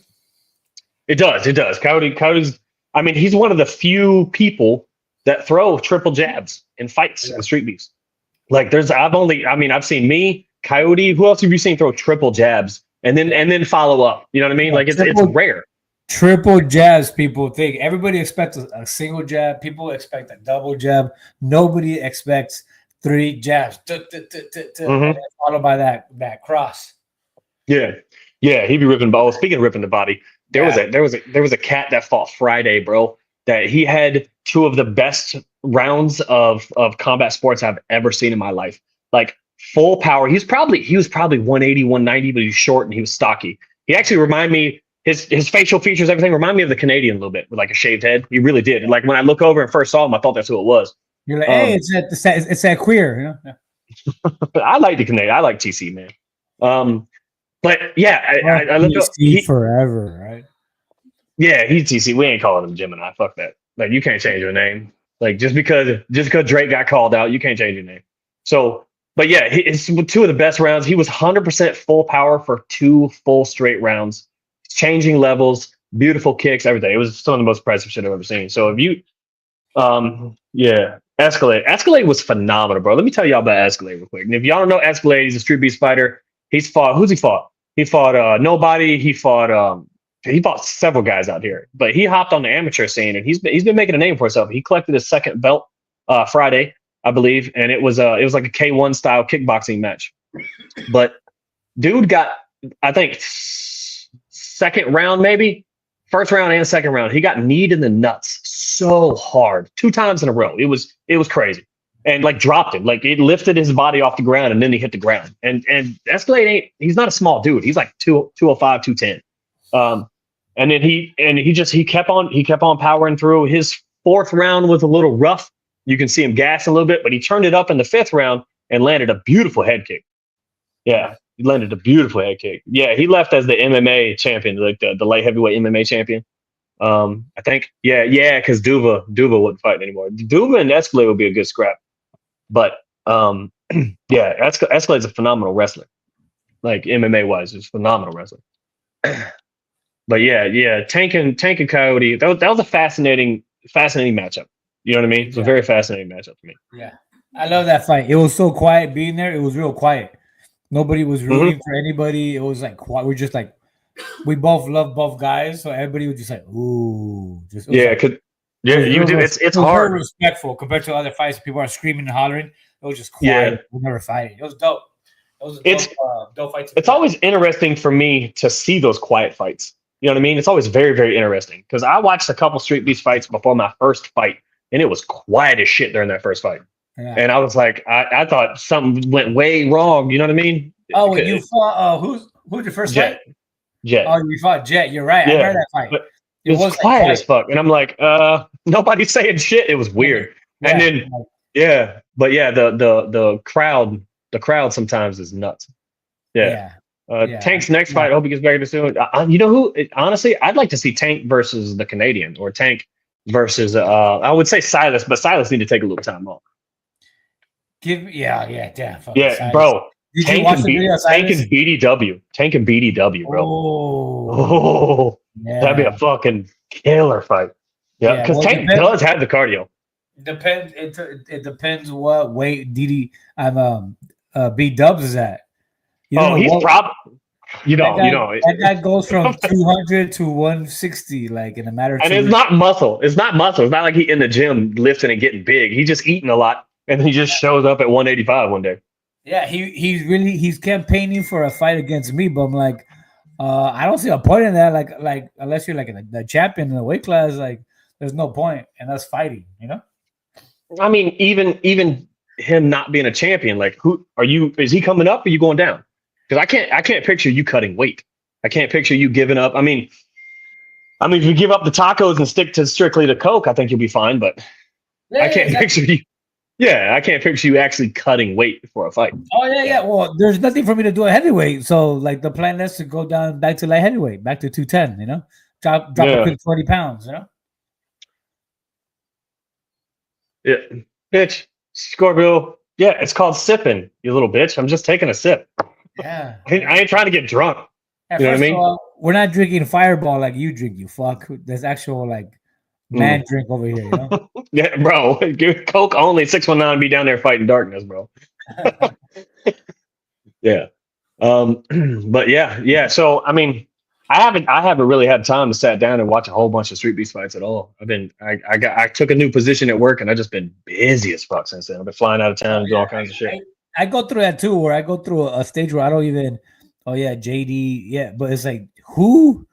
It does. Coyote's. I mean, he's one of the few people that throw triple jabs in fights in Street Beefs. Like, I've seen me, Coyote. Who else have you seen throw triple jabs and then follow up? You know what I mean? Yeah, like it's rare. Triple jabs, people think. Everybody expects a single jab. People expect a double jab. Nobody expects 3 jabs. And then followed by that cross. Yeah, he'd be ripping the ball. Speaking of ripping the body, there was a cat that fought Friday, bro. That he had 2 of the best rounds of combat sports I've ever seen in my life. Like full power. He was probably 180, 190, but he's short and he was stocky. He actually reminded me. His facial features, everything remind me of the Canadian a little bit with like a shaved head. He really did. Like when I look over and first saw him, I thought that's who it was. You're like, hey, it's that queer, you know? Yeah. I like the Canadian. I like TC, man. But yeah, I look up forever, right? Yeah, he's TC. We ain't calling him Gemini. Fuck that. Like you can't change your name. Like just because Drake got called out, you can't change your name. So, but yeah, it's 2 of the best rounds. He was 100% full power for 2 full straight rounds. Changing levels, beautiful kicks, everything. It was some of the most impressive shit I've ever seen. So if you, Escalade was phenomenal, bro. Let me tell y'all about Escalade real quick. And if y'all don't know Escalade, he's a Street Beefs fighter. Who's he fought? He fought Nobody. He fought several guys out here, but he hopped on the amateur scene and he's been making a name for himself. He collected his 2nd belt Friday, I believe, and it was like a K1 style kickboxing match. But dude got, I think, 2nd round, maybe 1st round and 2nd round, he got kneed in the nuts so hard 2 times in a row. It was crazy, and like dropped him, like it lifted his body off the ground, and then he hit the ground. And Escalade he's not a small dude. He's like 205, 210. And then he kept on powering through. His 4th round was a little rough. You can see him gas a little bit, but he turned it up in the 5th round and landed a beautiful head kick. Yeah. He landed a beautiful head kick. Yeah, he left as the MMA champion, like the light heavyweight MMA champion. I think. Yeah, because Duva wouldn't fight anymore. Duva and Escalade would be a good scrap. But yeah, Escalade's a phenomenal wrestler. Like MMA wise, he's a phenomenal wrestler. But yeah, Tank and Coyote. That was a fascinating matchup. You know what I mean? It's a very fascinating matchup to me. Yeah, I love that fight. It was so quiet being there. It was real quiet. Nobody was rooting for anybody. It was like we're just like we both love both guys, so everybody was just like, ooh, just you do. It's hard. Very respectful compared to other fights. People are screaming and hollering. It was just quiet. Yeah. We'll never fighting. It was dope. It was a dope fight. It's always interesting for me to see those quiet fights. You know what I mean? It's always very, very interesting because I watched a couple Street Beefs fights before my first fight, and it was quiet as shit during that first fight. Yeah. And I was like, I thought something went way wrong. You know what I mean? Oh, when you fought, who's your first fight? Jet. Oh, you fought Jet. You're right. Yeah. I heard that fight. But it was quiet as fuck. And I'm like, nobody's saying shit. It was weird. Yeah. And then, the crowd sometimes is nuts. Yeah. Tank's next fight, I hope he gets back to soon. You know who? Honestly, I'd like to see Tank versus the Canadian or Tank versus, I would say Silas, but Silas need to take a little time off. Yeah, bro. Tank and BDW. Tank and BDW, bro. That'd be a fucking killer fight. Yeah, because Tank does have the cardio. It depends what weight B Dubs is at. He's probably. That guy goes from 200 to 160 like in a matter of. And it's not muscle. It's not muscle. It's not like he's in the gym lifting and getting big. He's just eating a lot, and he just shows up at 185 one day. Yeah, he's campaigning for a fight against me, but I'm like, I don't see a point in that. Like unless you're like the champion in the weight class, like there's no point in us fighting. You know. I mean, even him not being a champion, like who are you? Is he coming up or are you going down? Because I can't picture you cutting weight. I can't picture you giving up. I mean, I mean, if you give up the tacos and stick to strictly to Coke, I think you'll be fine. But I can't picture you. Yeah, I can't picture you actually cutting weight for a fight. Oh yeah. Well, there's nothing for me to do at heavyweight, so like the plan is to go down back to light heavyweight, back to 210. You know, drop a quick 20 pounds. You know. Yeah, bitch, Scorpio. Yeah, it's called sipping, you little bitch. I'm just taking a sip. Yeah, I ain't trying to get drunk. Yeah, you know what I mean? All, we're not drinking Fireball like you drink, you fuck. There's actual like man drink over here, you know? Yeah, bro. Give Coke only 619 be down there fighting darkness, bro. Yeah. But yeah. So I mean, I haven't really had time to sit down and watch a whole bunch of Streetbeefs fights at all. I took a new position at work and I just been busy as fuck since then. I've been flying out of town and do all kinds of shit. I go through that too, where I go through a stage where I don't even JD, yeah, but it's like who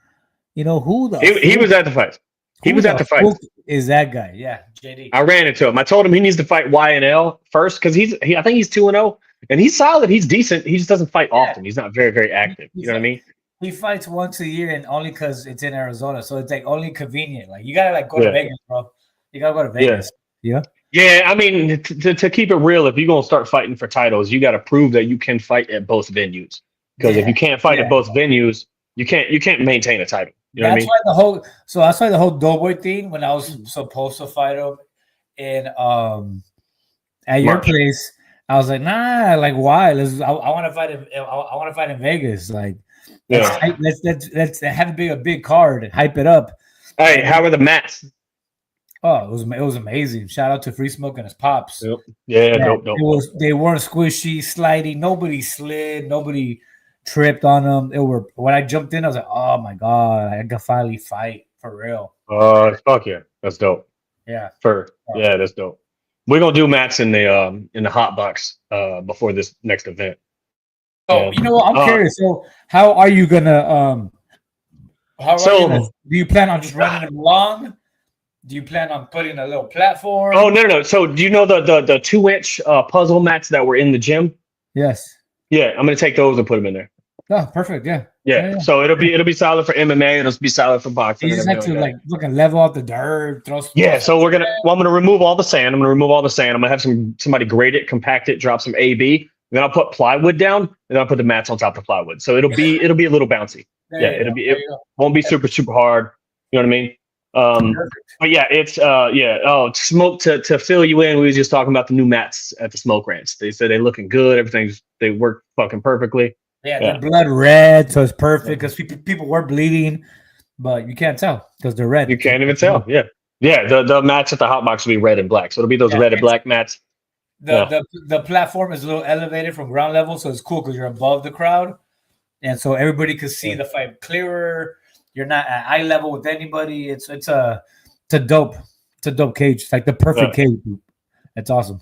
he was at the fight. He was at the fight. Is that guy? Yeah, JD. I ran into him. I told him he needs to fight YNL first because I think he's 2-0 and he's solid. He's decent. He just doesn't fight often. He's not very, very active. You know what I mean? He fights once a year and only because it's in Arizona, so it's like only convenient. Like you gotta go to Vegas, bro. You gotta go to Vegas. Yeah. Yeah, I mean, to keep it real, if you're gonna start fighting for titles, you got to prove that you can fight at both venues. Because if you can't fight at both venues, you can't maintain a title. You know what I mean? That's why the whole Doughboy thing, when I was supposed to fight him in at your place, I was like, nah, like why? I want to fight him. I want to fight in Vegas. Like, let's have a big card and hype it up. Hey, how are the mats? Oh, it was amazing. Shout out to Free Smoke and his pops. Yep. Yeah, dope. They weren't squishy, sliding. Nobody slid. Nobody tripped on them. When I jumped in, I was like, oh my god, I can finally fight for real. Fuck yeah, that's dope. Yeah, that's dope. We're gonna do mats in the hot box before this next event. Oh, you know what? I'm curious. So, how are you gonna do you plan on just running them long? Do you plan on putting a little platform? Oh no. So do you know the 2-inch puzzle mats that were in the gym? Yes. Yeah, I'm gonna take those and put them in there. Oh, perfect. Yeah. So it'll be solid for MMA. It'll be solid for boxing. You just have to like level out the dirt, throw. So I'm gonna remove all the sand. I'm gonna have somebody grade it, compact it, drop some AB. Then I'll put plywood down, and then I'll put the mats on top of the plywood. So it'll be a little bouncy. It won't be super hard. You know what I mean? But yeah, it's smoke to fill you in. We were just talking about the new mats at the Smoke Ranch. They said they're looking good. They work fucking perfectly. They're blood red, so it's perfect because people were bleeding, but you can't tell because they're red. You can't even tell. Yeah. The mats at the hot box will be red and black, so it'll be those red and black mats. The platform is a little elevated from ground level, so it's cool because you're above the crowd, and so everybody can see the fight clearer. You're not at eye level with anybody. It's a dope cage. It's like the perfect cage. It's awesome.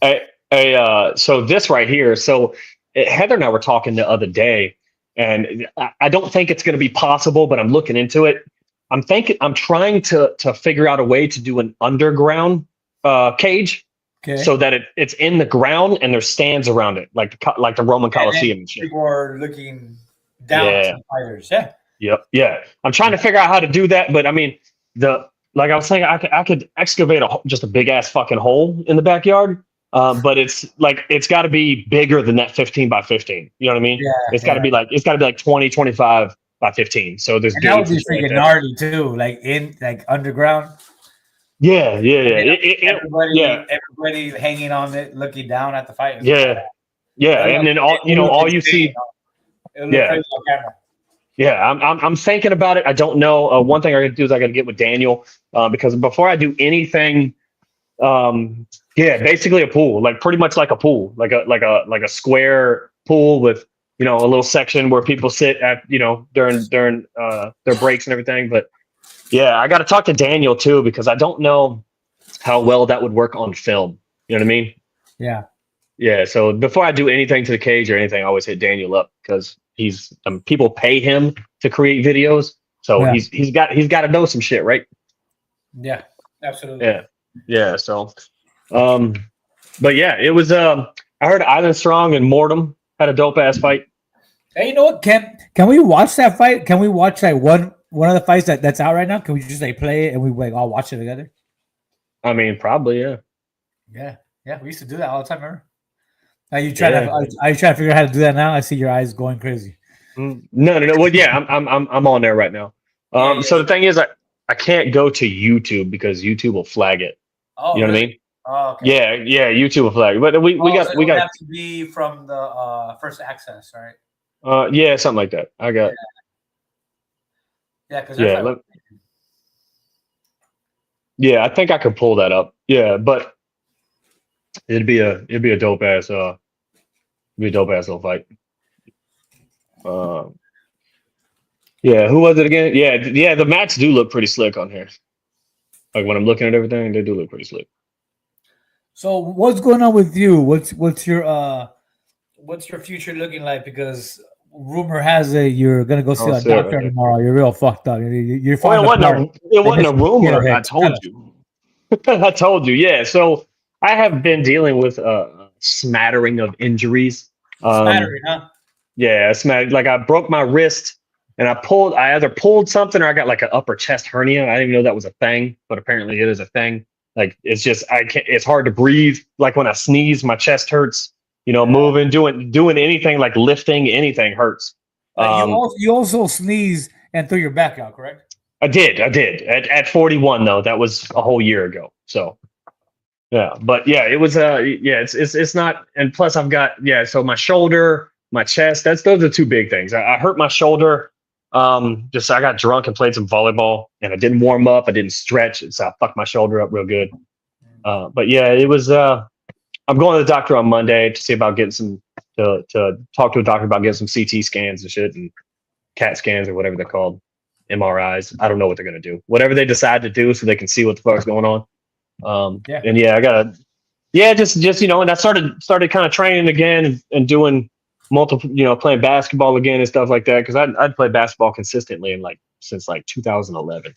So this right here. So Heather and I were talking the other day, and I don't think it's going to be possible, but I'm looking into it. I'm trying to figure out a way to do an underground cage, so that it's in the ground and there's stands around it, like the Roman Coliseum and shit. People are looking down to the fighters. Yeah. Yep. Yeah. I'm trying to figure out how to do that, but I mean, like I was saying, I could excavate just a big ass fucking hole in the backyard. But it's got to be bigger than that 15 by 15. You know what I mean? Yeah. It's got to be like 20, 25 by 15. So there's that would be freaking gnarly too, like underground. Yeah. Everybody hanging on it, looking down at the fight. Yeah. And then all you see. Yeah, I'm thinking about it. I don't know. One thing I got to do is I got to get with Daniel because before I do anything, basically a pool, like pretty much like a pool, like a square pool with a little section where people sit at during their breaks and everything. But yeah, I got to talk to Daniel too because I don't know how well that would work on film. You know what I mean? Yeah. Yeah. So before I do anything to the cage or anything, I always hit Daniel up because he's people pay him to create videos, so he's got to know some shit, right? Yeah, absolutely. Yeah. So, but yeah, it was. I heard Island Strong and Mortem had a dope ass fight. Hey, you know what? Can we watch that fight? Can we watch that one one of the fights that's out right now? Can we just like play it and we like all watch it together? I mean, probably, yeah. Yeah. We used to do that all the time. Remember? Are you trying to figure out how to do that now? I see your eyes going crazy. No. Well, yeah, I'm on there right now. So the thing is, I can't go to YouTube because YouTube will flag it. Oh, you know what I mean? Oh, okay. Yeah, YouTube will flag it. But we got have to be from the first access, right? Yeah, something like that. I got. Yeah, because yeah, I think I could pull that up. Yeah, but it'd be a dope ass little fight. Yeah, who was it again? Yeah, the mats do look pretty slick on here. Like when I'm looking at everything, they do look pretty slick. So what's going on with you? What's your future looking like? Because rumor has it you're gonna go see a doctor tomorrow. You're real fucked up. You're it wasn't a rumor. I told you. I told you. Yeah. So I have been dealing with a smattering of injuries. Smattering, huh? Yeah, like I broke my wrist and I either pulled something or I got like an upper chest hernia. I didn't even know that was a thing, but apparently it is a thing. Like it's just it's hard to breathe. Like when I sneeze, my chest hurts. You know, moving, doing anything like lifting, anything hurts. You also sneezed and threw your back out, correct? I did. At 41 though, that was a whole year ago. So yeah, but yeah, it was it's not, and plus I've got so my shoulder, my chest, those are two big things. I hurt my shoulder. I got drunk and played some volleyball and I didn't warm up. I didn't stretch. So I fucked my shoulder up real good. But yeah, it was, I'm going to the doctor on Monday to see about getting to talk to a doctor about getting some CT scans and shit and CAT scans or whatever they're called, MRIs. I don't know what they're going to do, whatever they decide to do so they can see what the fuck's going on. And I gotta, just, you know, and I started kind of training again and doing multiple, you know, playing basketball again and stuff like that. Cause I'd played basketball consistently since 2011.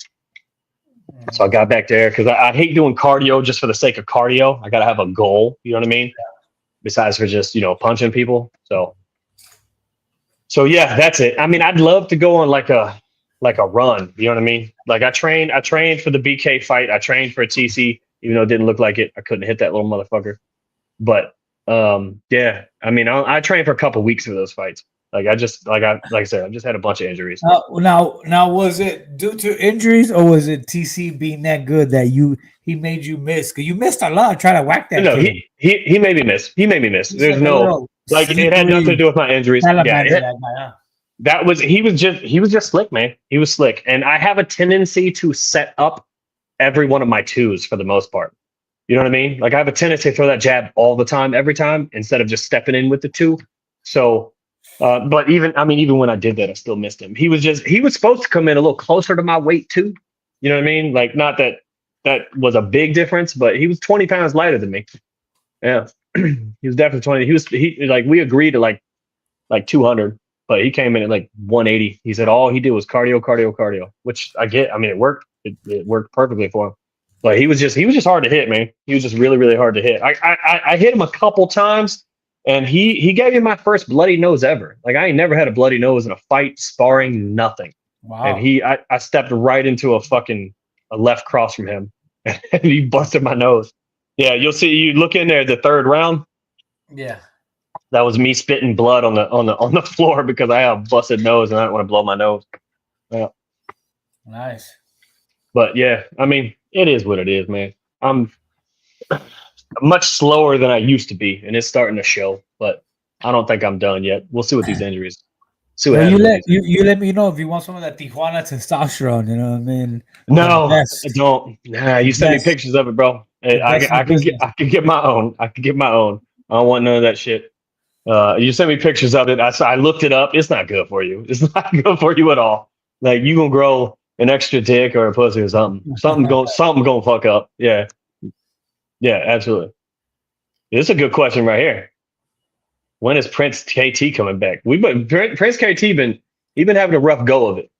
So I got back there because I hate doing cardio just for the sake of cardio. I got to have a goal. You know what I mean? Besides for just, you know, punching people. So yeah, that's it. I mean, I'd love to go on like a run. You know what I mean? Like I trained for the BK fight. I trained for a TC, even though it didn't look like it. I couldn't hit that little motherfucker. But yeah, I mean, I trained for a couple weeks for those fights. Like I said, I just had a bunch of injuries. Now, was it due to injuries or was it TC being that good that he made you miss? Because you missed a lot trying to whack that. No, he made me miss. He made me miss. There's no it had nothing to do with my injuries. He was just slick, man. He was slick, and I have a tendency to set up every one of my twos for the most part. You know what I mean? Like I have a tendency to throw that jab all the time, every time, instead of just stepping in with the two. So. But even when I did that, I still missed him. He was supposed to come in a little closer to my weight too. You know what I mean? Like not that was a big difference, but he was 20 pounds lighter than me. Yeah, he was definitely 20. We agreed to like 200, but he came in at like 180. He said all he did was cardio, which I get. I mean, it worked. It worked perfectly for him. But he was just hard to hit, man. He was just really, really hard to hit. I hit him a couple times. And he gave me my first bloody nose ever. Like I ain't never had a bloody nose in a fight, sparring, nothing. Wow. And I stepped right into a left cross from him, and he busted my nose. Yeah, you'll see. You look in there, the third round. Yeah, that was me spitting blood on the floor because I have a busted nose and I don't want to blow my nose. Yeah. Nice. But yeah, I mean, it is what it is, man. I'm much slower than I used to be, and it's starting to show. But I don't think I'm done yet. We'll see with these injuries. See what happens. You let me know if you want some of that Tijuana testosterone. You know what I mean? No, I don't. Nah, you send me pictures of it, bro. I can get my own. I can get my own. I don't want none of that shit. You send me pictures of it. I looked it up. It's not good for you. It's not good for you at all. Like you gonna grow an extra dick or a pussy or something. Something gonna fuck up. Yeah. Yeah, absolutely. This is a good question right here. When is Prince KT coming back? Prince KT been having a rough go of it.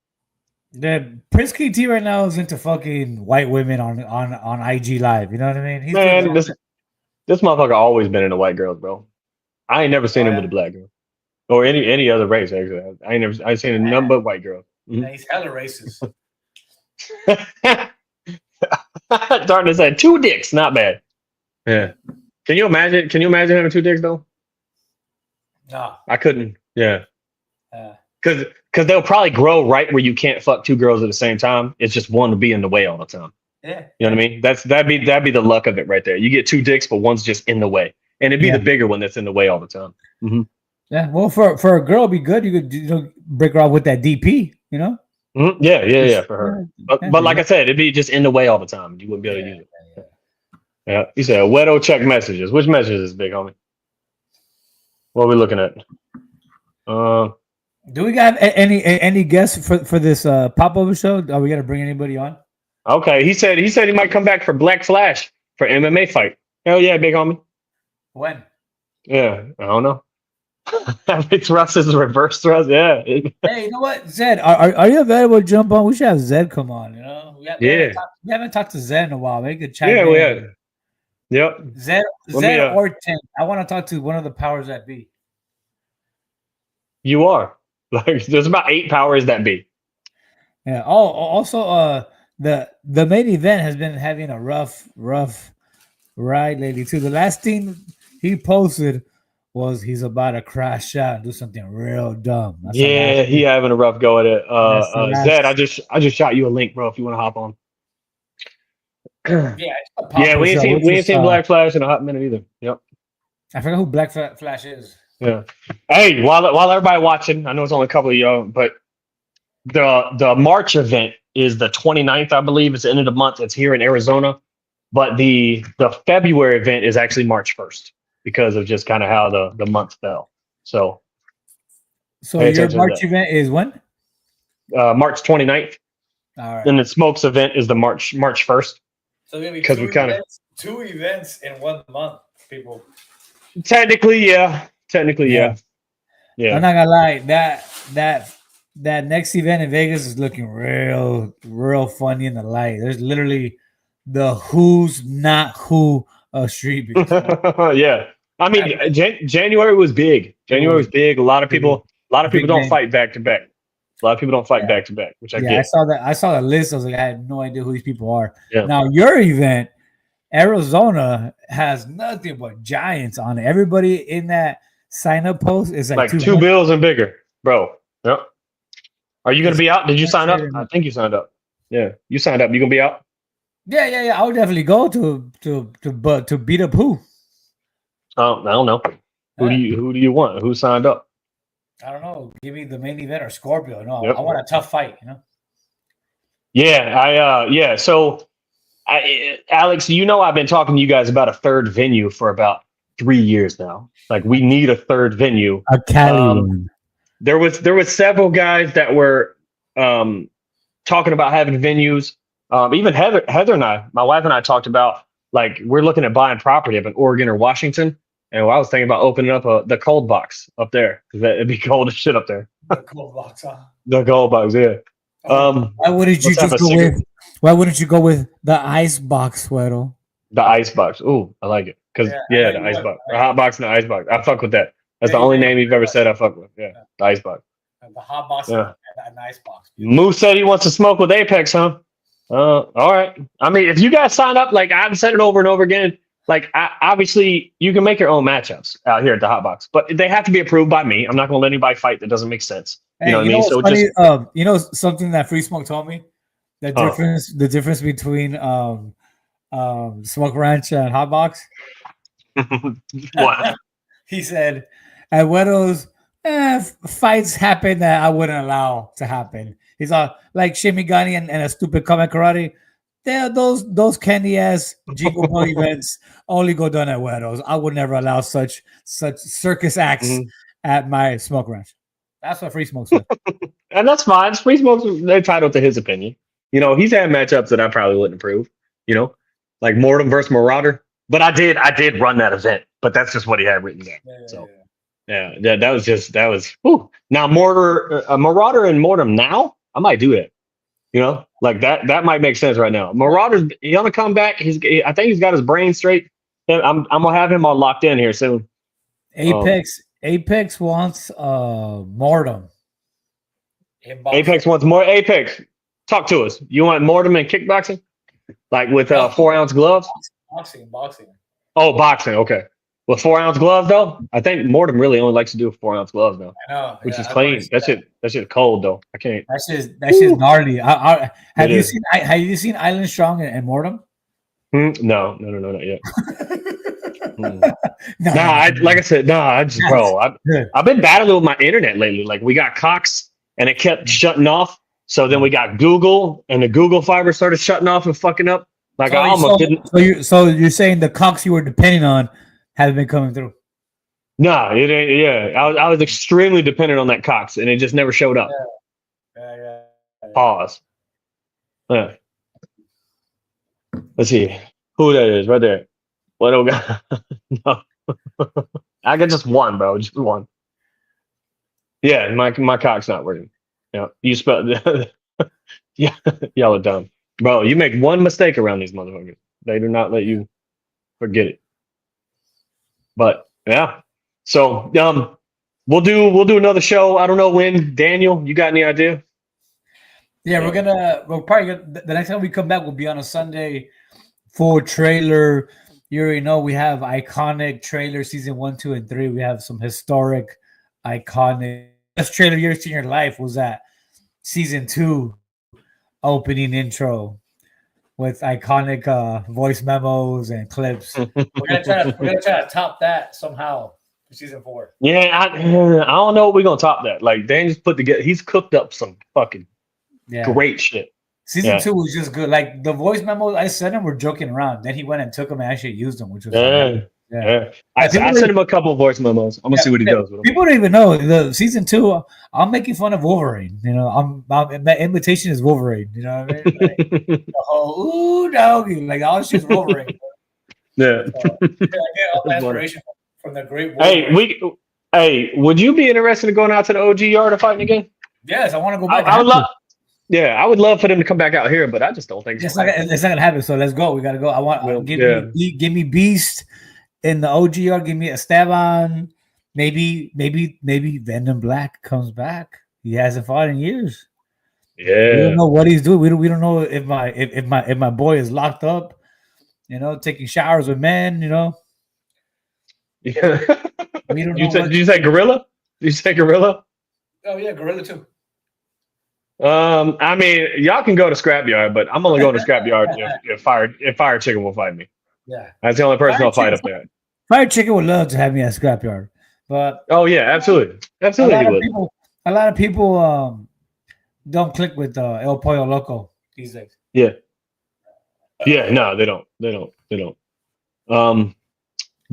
The Prince KT right now is into fucking white women on IG Live. You know what I mean? This motherfucker always been into white girls, bro. I ain't never seen him with a black girl or any other race. Actually, I ain't seen a number of white girls. Mm-hmm. He's hella racist. Darkness said 2 dicks, not bad. Yeah. Can you imagine? Can you imagine having 2 dicks though? No, I couldn't. Yeah. Because they'll probably grow right where you can't fuck 2 girls at the same time. It's just one to be in the way all the time. Yeah. You know what I mean? That'd be the luck of it right there. You get 2 dicks, but one's just in the way, and it'd be the bigger one that's in the way all the time. Mm-hmm. Yeah. Well, for a girl, it'd be good. You could break her off with that DP. You know. Mm-hmm. Yeah. For her, but like I said, it'd be just in the way all the time. You wouldn't be able to use it. Yeah. You said Wero check messages. Which messages, big homie? What are we looking at? Do we got any guests for this pop-up show? Are we gonna bring anybody on? Okay, he said he might come back for Black Flash for MMA fight. Hell yeah, big homie. When? Yeah, I don't know. It's Russ's reverse thrust. Yeah. Hey, you know what, Zed? Are you available to jump on? We should have Zed come on. You know, we haven't talked to Zed in a while. Maybe could chat. Yeah, we have. Yep. Zed or Tim. I want to talk to one of the powers that be. You are. Like, there's about 8 powers that be. Yeah. Oh, also, the main event has been having a rough ride lately too. The last thing he posted was he's about to crash out and do something real dumb. That's he having a rough go at it. Zed, I just shot you a link, bro. If you want to hop on. Yeah, we ain't seen Black Flash in a hot minute either. Yep. I forgot who Black Flash is. Yeah. Hey, while everybody watching, I know it's only a couple of y'all, but the March event is the 29th, I believe. It's the end of the month. It's here in Arizona, but the February event is actually March 1st because of just kind of how the month fell. So your March event is when? March 29th. All right. And the Smokes event is the March 1st. So it's gonna be two events in 1 month, people. Technically, yeah. Yeah. I'm not gonna lie, that next event in Vegas is looking real funny in the light. There's literally the who's not who of Streetbeefs. Yeah. I mean, January was big. A lot of people don't fight back to back. A lot of people don't fight back to back, which I get. I saw the list. I was like, I had no idea who these people are. Yeah. Now your event, Arizona, has nothing but giants on it. Everybody in that sign up post is like 2 bills and bigger, bro. Yep. Are you gonna be out? Did you sign up? I think you signed up. Yeah, you signed up. You gonna be out? Yeah. I would definitely go to beat up who. I don't know. Who do you want? Who signed up? I don't know. Give me the main event or Scorpio. No, yep. I want a tough fight. You know. Yeah, So, Alex, I've been talking to you guys about a third venue for about 3 years now. Like, we need a third venue. A Cali one. There was several guys that were talking about having venues. Even Heather and I, my wife and I, talked about, like, we're looking at buying property up in Oregon or Washington. And I was thinking about opening up the cold box up there, because it'd be cold as shit up there. The cold box, huh? The cold box, yeah. Why wouldn't you just go with? Why wouldn't you go with the ice box, Wero? The ice box. Ooh, I like it. Because the ice box, the hot box and the ice box. I fuck with that. That's the only name you've ever said I fuck with. Yeah, the ice box. The hot box and an ice box. Moose said he wants to smoke with Apex, huh? All right. I mean, if you guys sign up, like, I've said it over and over again. Like, obviously, you can make your own matchups out here at the hot box, but they have to be approved by me. I'm not going to let anybbe fight that doesn't make sense. You know what I mean? So funny? Something that Free Smoke told me, the difference between Smoke Ranch and Hot Box. What? He said, at Wero's, fights happen that I wouldn't allow to happen. He's all like Shimigani and a stupid Kamen Karate. Those candy ass Jingle Ball events only go down at Wero's. I would never allow such circus acts at my Smoke Ranch. That's what Free Smoke said. And that's fine. Free Smoke's entitled to his opinion. He's had matchups that I probably wouldn't approve, like Mortem versus Marauder. But I did run that event, but that's just what he had written down. That was whew. Now Marauder and Mortem now, I might do that. Like that might make sense right now. Marauder's gonna come back. I think he's got his brain straight. I'm gonna have him all locked in here soon. Apex wants Mortem. Apex wants more. Apex, talk to us. You want Mortem in kickboxing? Like with 4-ounce gloves? Boxing. Oh, boxing. Okay. With 4-ounce gloves, though, I think Mortem really only likes to do 4-ounce gloves now. I know, which is clean. That shit cold though. I can't. That shit's gnarly. Have you seen Island Strong and Mortem? No, not yet. Like I said, I've been battling with my internet lately. Like we got Cox and it kept shutting off. So then we got Google and the Google fiber started shutting off and fucking up. Like I almost didn't. So you're saying the Cox you were depending on haven't been coming through? No, it ain't. Yeah, I was extremely dependent on that Cox, and it just never showed up. Yeah. Pause. Yeah. Let's see who that is right there. What do we got? No, I got just one, bro. Just one. Yeah, my Cox not working. Yeah, you spelled. Yeah, y'all are dumb, bro. You make one mistake around these motherfuckers, they do not let you forget it. But yeah. So we'll do another show. I don't know when. Daniel, you got any idea? Yeah, we'll probably the next time we come back will be on a Sunday for trailer. You already know we have iconic trailer season 1, 2, and 3. We have some historic, iconic. Best trailer you ever seen in your life was that season 2 opening intro with iconic voice memos and clips. We're gonna try to top that somehow. Season 4. Yeah, I don't know if we're gonna top that. Like Dan just put together, he's cooked up some fucking great shit. Season 2 was just good. Like the voice memos I sent him were joking around. Then he went and took them and actually used them, which was I sent him a couple voice memos. I'm gonna see what he does with them. People don't even know the season 2. I'm making fun of Wolverine. You know, my invitation is Wolverine. You know what I mean? Like, the whole doggy, like all shit's Wolverine. Yeah. I get all the inspiration from the great Wolverine. Would you be interested in going out to the OG yard and fighting again? Yes, I want to go back. I would love for them to come back out here, but I just don't think it's not gonna happen. So let's go. We gotta go. I want give me Beast in the OG yard. Give me Esteban. Maybe Venom Black comes back. He hasn't fought in years. Yeah, we don't know what he's doing. We don't know if my boy is locked up. You know, taking showers with men. You know. Yeah. We don't did you say Gorilla? Did you say Gorilla? Oh yeah, Gorilla too. I mean, y'all can go to Scrapyard, but I'm only going to Scrapyard if Fire Chicken will fight me. Yeah, that's the only person I'll fight up there. Fire Chicken would love to have me at Scrapyard, but yeah, absolutely. A lot of people don't click with El Pollo Loco these days. Yeah, no, they don't.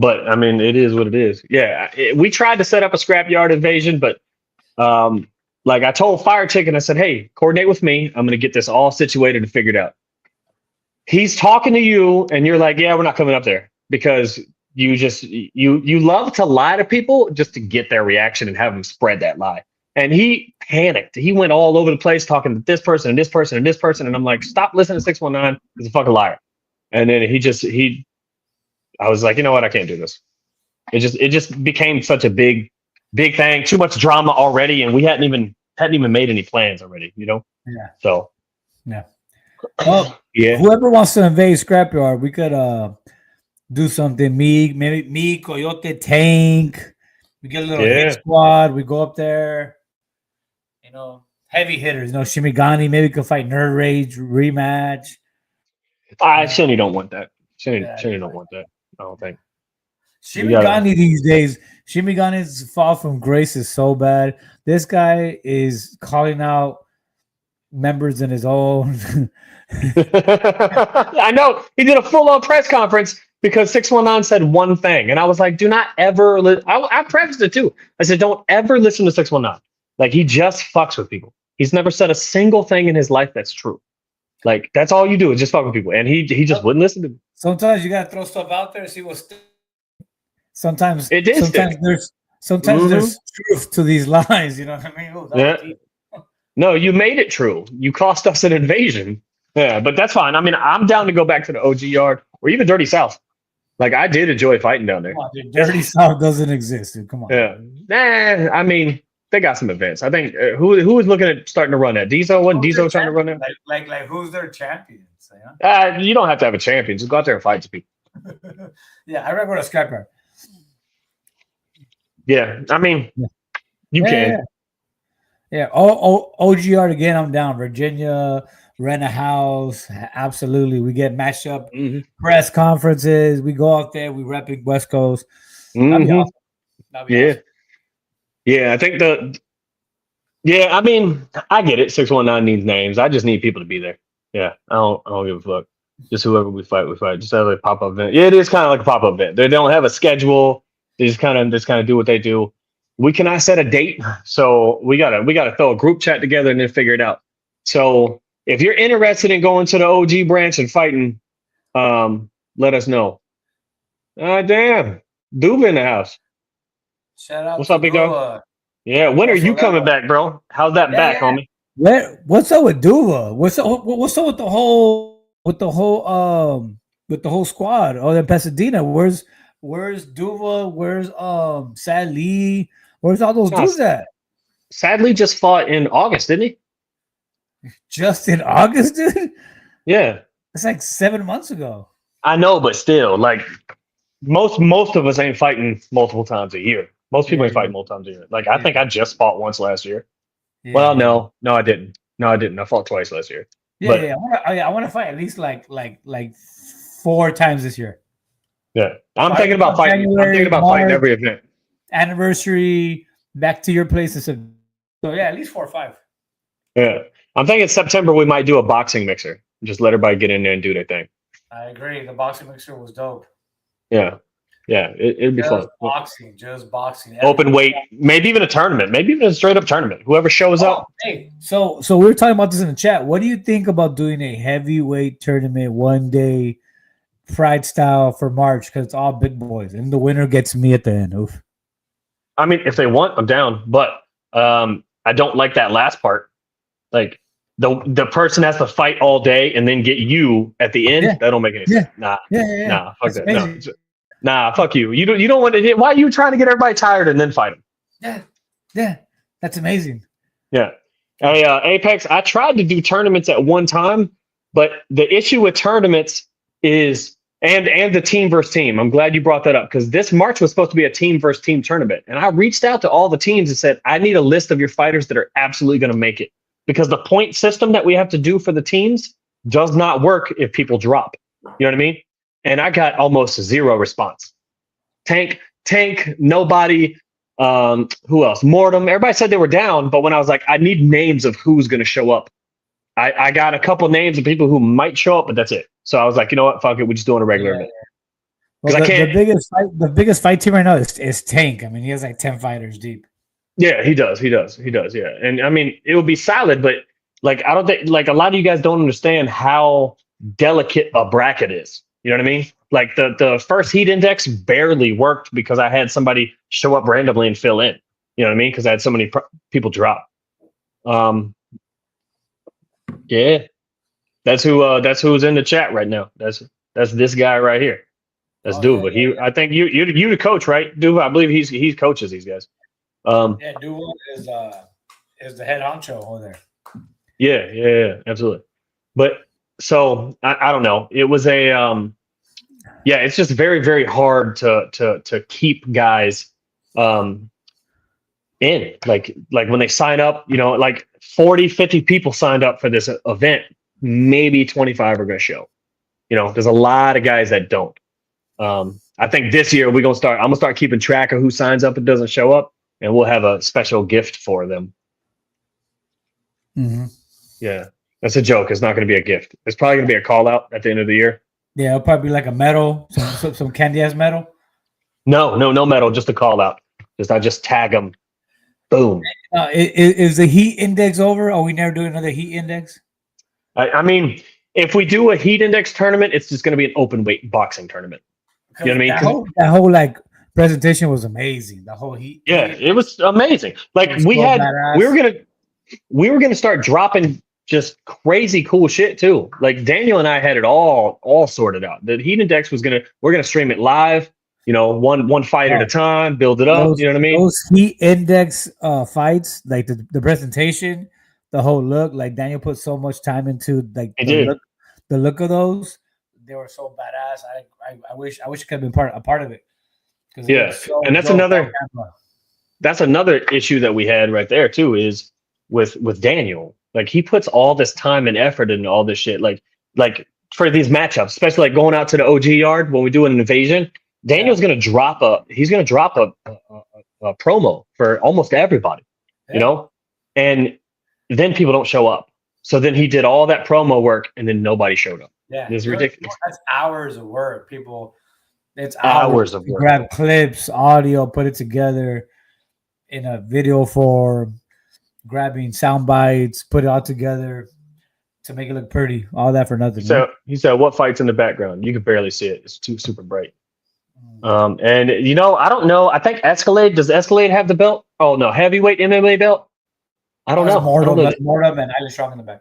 But I mean, it is what it is. Yeah, we tried to set up a Scrapyard invasion, but like I told Fire Chicken, I said, "Hey, coordinate with me. I'm going to get this all situated and figured out." He's talking to you, and you're like, "Yeah, we're not coming up there," because you love to lie to people just to get their reaction and have them spread that lie. And he panicked. He went all over the place talking to this person and this person and this person, and I'm like, "Stop listening to 619. He's a fucking liar." And then I was like, you know what? I can't do this. It just became such a big thing. Too much drama already, and we hadn't even made any plans already. You know. Yeah. So. Yeah. Well, whoever wants to invade Scrapyard, we could do something. Me, Coyote, Tank. We get a little hit squad. We go up there. You know, heavy hitters. You know, Shimigani. Maybe we could fight Nerd Rage rematch. Shinny don't want that. Shinny don't want that. I don't think. Shimigani these days, Shimigani's fall from grace is so bad. This guy is calling out members in his own. I know. He did a full-on press conference because 619 said one thing. And I was like, do not ever I prefaced it too. I said, don't ever listen to 619. Like, he just fucks with people. He's never said a single thing in his life that's true. Like, that's all you do is just fuck with people. And he just wouldn't listen to me. Sometimes you gotta throw stuff out there and see what's. Sometimes there's truth to these lies. You know what I mean? No, you made it true. You cost us an invasion. Yeah, but that's fine. I mean, I'm down to go back to the OG yard or even Dirty South. Like, I did enjoy fighting down there. Come on, dude. Dirty South doesn't exist, dude. Come on. Yeah. Nah, I mean, they got some events. I think who is looking at starting to run that? Diesel? Wasn't Diesel trying to run that? Like who's their champions? Yeah? You don't have to have a champion. Just go out there and fight some people. Yeah, I remember a scrapper. Yeah, I mean, you can. Yeah. OGR again. I'm down. Virginia, rent a house. Absolutely. We get matched up press conferences. We go out there. We repping West Coast. That'd be awesome. That'd be awesome. Yeah. I think I mean, I get it. 619 needs names. I just need people to be there. Yeah, I don't give a fuck. Just whoever we fight. Just have a pop-up event. Yeah, it is kind of like a pop-up event. They don't have a schedule. They just kind of do what they do. We cannot set a date, so we gotta throw a group chat together and then figure it out. So if you're interested in going to the OG branch and fighting, let us know. Damn, Duva in the house. Shout out. What's up, big dog? Yeah, when are you coming back, bro? How's that back, homie? What's up with Duva? What's up with the whole squad? Oh, in Pasadena. Where's Duva? Where's Sadly? Where's all those dudes at? Sadly just fought in August, didn't he? Just in August, dude? Yeah. It's like 7 months ago. I know, but still, like most of us ain't fighting multiple times a year. Most people ain't fighting multiple times a year. Like I think I just fought once last year. Yeah. Well, no, I didn't. I fought twice last year. Yeah. I want to fight at least like 4 times this year. Yeah, I'm thinking about fighting. I'm thinking about fighting every event. Anniversary, back to your place and stuff. So yeah, at least 4 or 5. Yeah, I'm thinking September we might do a boxing mixer. Just let everybody get in there and do their thing. I agree. The boxing mixer was dope. Yeah, it'd be fun. Just boxing. Open weight, maybe even a tournament, maybe even a straight up tournament. Whoever shows up. Hey, so we were talking about this in the chat. What do you think about doing a heavyweight tournament one day, Pride style for March? Because it's all big boys, and the winner gets me at the end. Oof. I mean, if they want, I'm down, but I don't like that last part. Like the person has to fight all day and then get you at the end. That don't make any sense. Nah, fuck that. No. Nah, fuck you. You don't want to. Why are you trying to get everybody tired and then fight them? Yeah, that's amazing. Yeah, Apex. I tried to do tournaments at one time, but the issue with tournaments is and the team versus team. I'm glad you brought that up because this March was supposed to be a team versus team tournament, and I reached out to all the teams and said I need a list of your fighters that are absolutely going to make it because the point system that we have to do for the teams does not work if people drop. You know what I mean? And I got almost 0 response. Tank, nobody. Who else? Mortem. Everybody said they were down, but when I was like, I need names of who's going to show up. I got a couple names of people who might show up, but that's it. So I was like, you know what? Fuck it. We're just doing a regular event. Well, the biggest fight team right now is Tank. I mean, he has like 10 fighters deep. Yeah, he does. Yeah. And I mean, it would be solid, but like, I don't think like a lot of you guys don't understand how delicate a bracket is. You know what I mean? Like the first heat index barely worked because I had somebody show up randomly and fill in. You know what I mean? Because I had so many people drop. Yeah, that's who's in the chat right now. That's this guy right here. That's Duva. Yeah. I think you the coach, right? Duva, I believe he coaches these guys. Yeah, Duva is the head honcho over there. Yeah, absolutely. But so I don't know. It was a it's just very, very hard to keep guys in. Like when they sign up, you know, like 40, 50 people signed up for this event, maybe 25 are going to show. You know, there's a lot of guys that don't. I think this year I'm going to start keeping track of who signs up and doesn't show up, and we'll have a special gift for them. Mm-hmm. Yeah, that's a joke. It's not going to be a gift. It's probably going to be a call out at the end of the year. Yeah, it'll probably be like a medal, some candy ass medal. No medal, just a call out. I just tag them. Boom. Is the heat index over? Or we never do another heat index? I mean, if we do a heat index tournament, it's just going to be an open weight boxing tournament. You know what I mean? That whole like presentation was amazing. The whole heat. Yeah, it was amazing. Like we were gonna start dropping just crazy cool shit too. Like Daniel and I had it all sorted out. The heat index we're gonna stream it live. one fight at a time, build it up. You know what I mean? Those heat index fights, like the presentation, the whole look. Like Daniel put so much time into like the look of those. They were so badass. I wish I could have been a part of it. Yeah, and that's another issue that we had right there too, is with Daniel. Like, he puts all this time and effort into all this shit. Like for these matchups, especially like going out to the OG yard when we do an invasion, Daniel's gonna drop a promo for almost everybody, and then people don't show up. So then he did all that promo work, and then nobody showed up. Yeah, it's ridiculous. That's hours of work, people. It's hours of work. Grab clips, audio, put it together in a video form, grabbing sound bites, put it all together to make it look pretty. All that for nothing. So he said, "What fight's in the background? You can barely see it. It's too super bright." And I don't know. I think Escalade, does Escalade have the belt? Oh no, heavyweight MMA belt. I don't know. Mortem and Highly Strong in the back.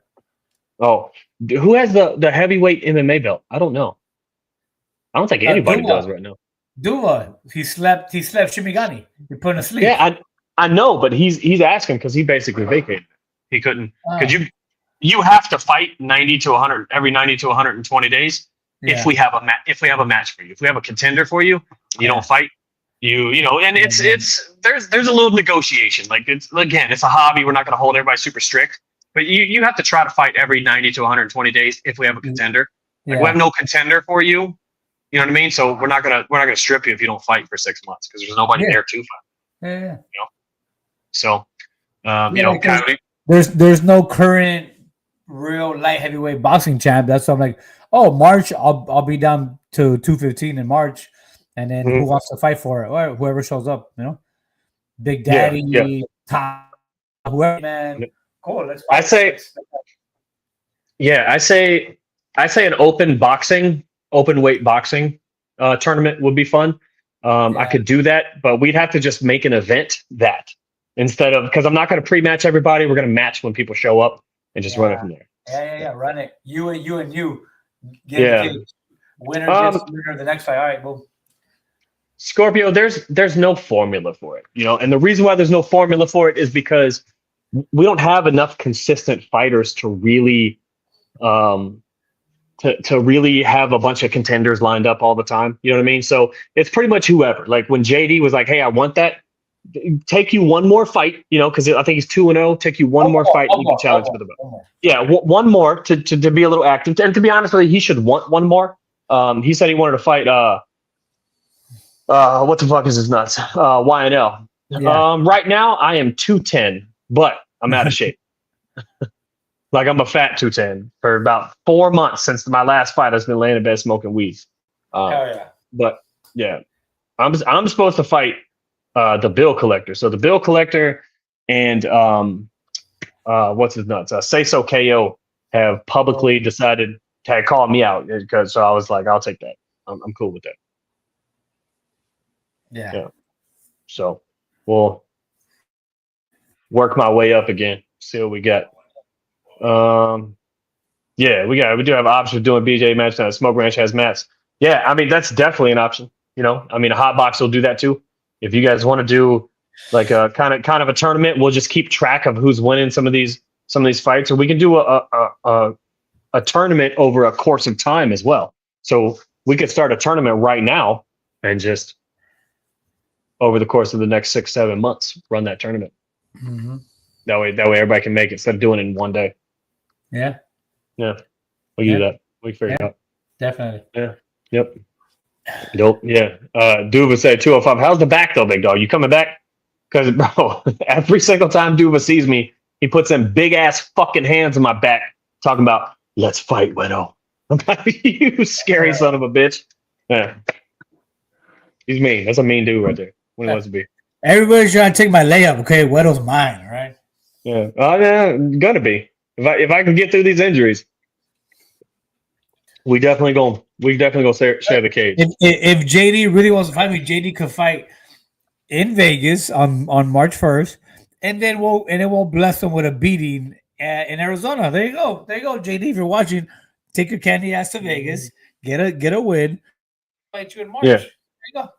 Oh, who has the heavyweight MMA belt? I don't know. I don't think anybody does right now. Duva, he slept Shimigani. He put him asleep. Yeah, I know, but he's asking because he basically vacated. He couldn't, because you have to fight 90 to 100 every 90 to 120 days. Yeah. If we have a match for you, if we have a contender for you, you don't fight. And it's there's a little negotiation. Like, it's a hobby. We're not going to hold everybody super strict, but you have to try to fight every 90 to 120 days if we have a contender. Like, we have no contender for you. You know what I mean? So we're not gonna strip you if you don't fight for 6 months, because there's nobody there to fight. Yeah. So there's no current real light heavyweight boxing champ. That's why I'm like, March, I'll be down to 215 in March, and then who wants to fight for it? Or whoever shows up, Big Daddy, Tom, whoever, man. Cool. Let's fight. I say an open weight boxing tournament would be fun. I could do that, but we'd have to just make an event that, instead of, because I'm not going to pre-match everybody. We're going to match when people show up and just run it from there. Yeah. Run it. You and you. Winner gets winner the next fight. All right, boom. Scorpio, there's no formula for it, and the reason why there's no formula for it is because we don't have enough consistent fighters to really to really have a bunch of contenders lined up all the time. You know what I mean? So it's pretty much whoever. Like, when JD was like, "Hey, I want that," take you one more fight, because I think he's 2-0. Take you one more fight, and you can challenge for the belt. Yeah, one more to be a little active. And to be honest with you, he should want one more. He said he wanted to fight. What the fuck is his nuts? YNL. Yeah. Right now, I am 210, but I'm out of shape. Like, I'm a fat 210 for about 4 months since my last fight. I've been laying in bed smoking weed. But yeah, I'm supposed to fight the bill collector. So the bill collector and what's his nuts? Say So KO have publicly decided to call me out, because I was like, I'll take that. I'm cool with that. Yeah. So we'll work my way up again. See what we got. We do have options of doing BJ match now. Smoke Ranch has mats. Yeah, I mean, that's definitely an option. I mean, a hot box will do that too. If you guys want to do like a kind of a tournament, we'll just keep track of who's winning some of these fights, or we can do a tournament over a course of time as well. So we could start a tournament right now and just over the course of the next 6-7 months run that tournament. Mm-hmm. That way everybody can make it instead of doing it in one day. Yeah. We do that. We figure it out. Definitely. Yeah. Yep. Dope. Yeah. Duva said 205. How's the back though, big dog? You coming back? Because, bro, every single time Duva sees me, he puts them big ass fucking hands on my back, talking about, "Let's fight, Wero." I'm like, "You scary son of a bitch." Yeah. He's mean. That's a mean dude right there. When he wants to be. Everybody's trying to take my layup. Okay, Wero's mine. All right. Yeah. Gonna be. If I can get through these injuries, we definitely gonna share the cage. If JD really wants to fight me, JD could fight in Vegas on March 1st, and then we'll bless him with a beating in Arizona. There you go, JD. If you're watching, take your candy ass to Vegas, get a win, fight you in March. Yeah. There you go.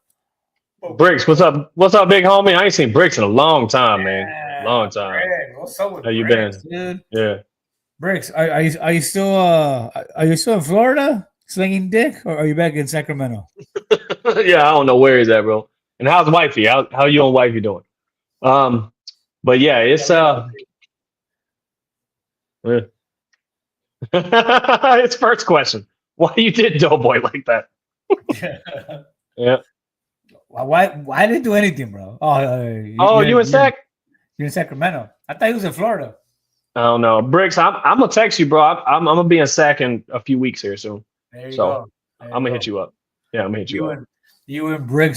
Bricks, what's up? What's up, big homie? I ain't seen Bricks in a long time, man. Long time. Bricks. What's up with How you Bricks, been? dude? Yeah. Bricks, are you still in Florida slinging dick, or are you back in Sacramento? Yeah, I don't know where he's at, bro. And how's wifey? How you and wifey doing? But yeah, it's his first question. Why you did Doughboy like that? Yeah. Why didn't do anything, bro? You in Sac? You're in Sacramento. I thought he was in Florida. I don't know. Bricks, I'm gonna text you, bro. I'm gonna be in Sac in a few weeks here soon. There you So go. I'm gonna hit you up. Yeah, I'm gonna hit you up. You and Brick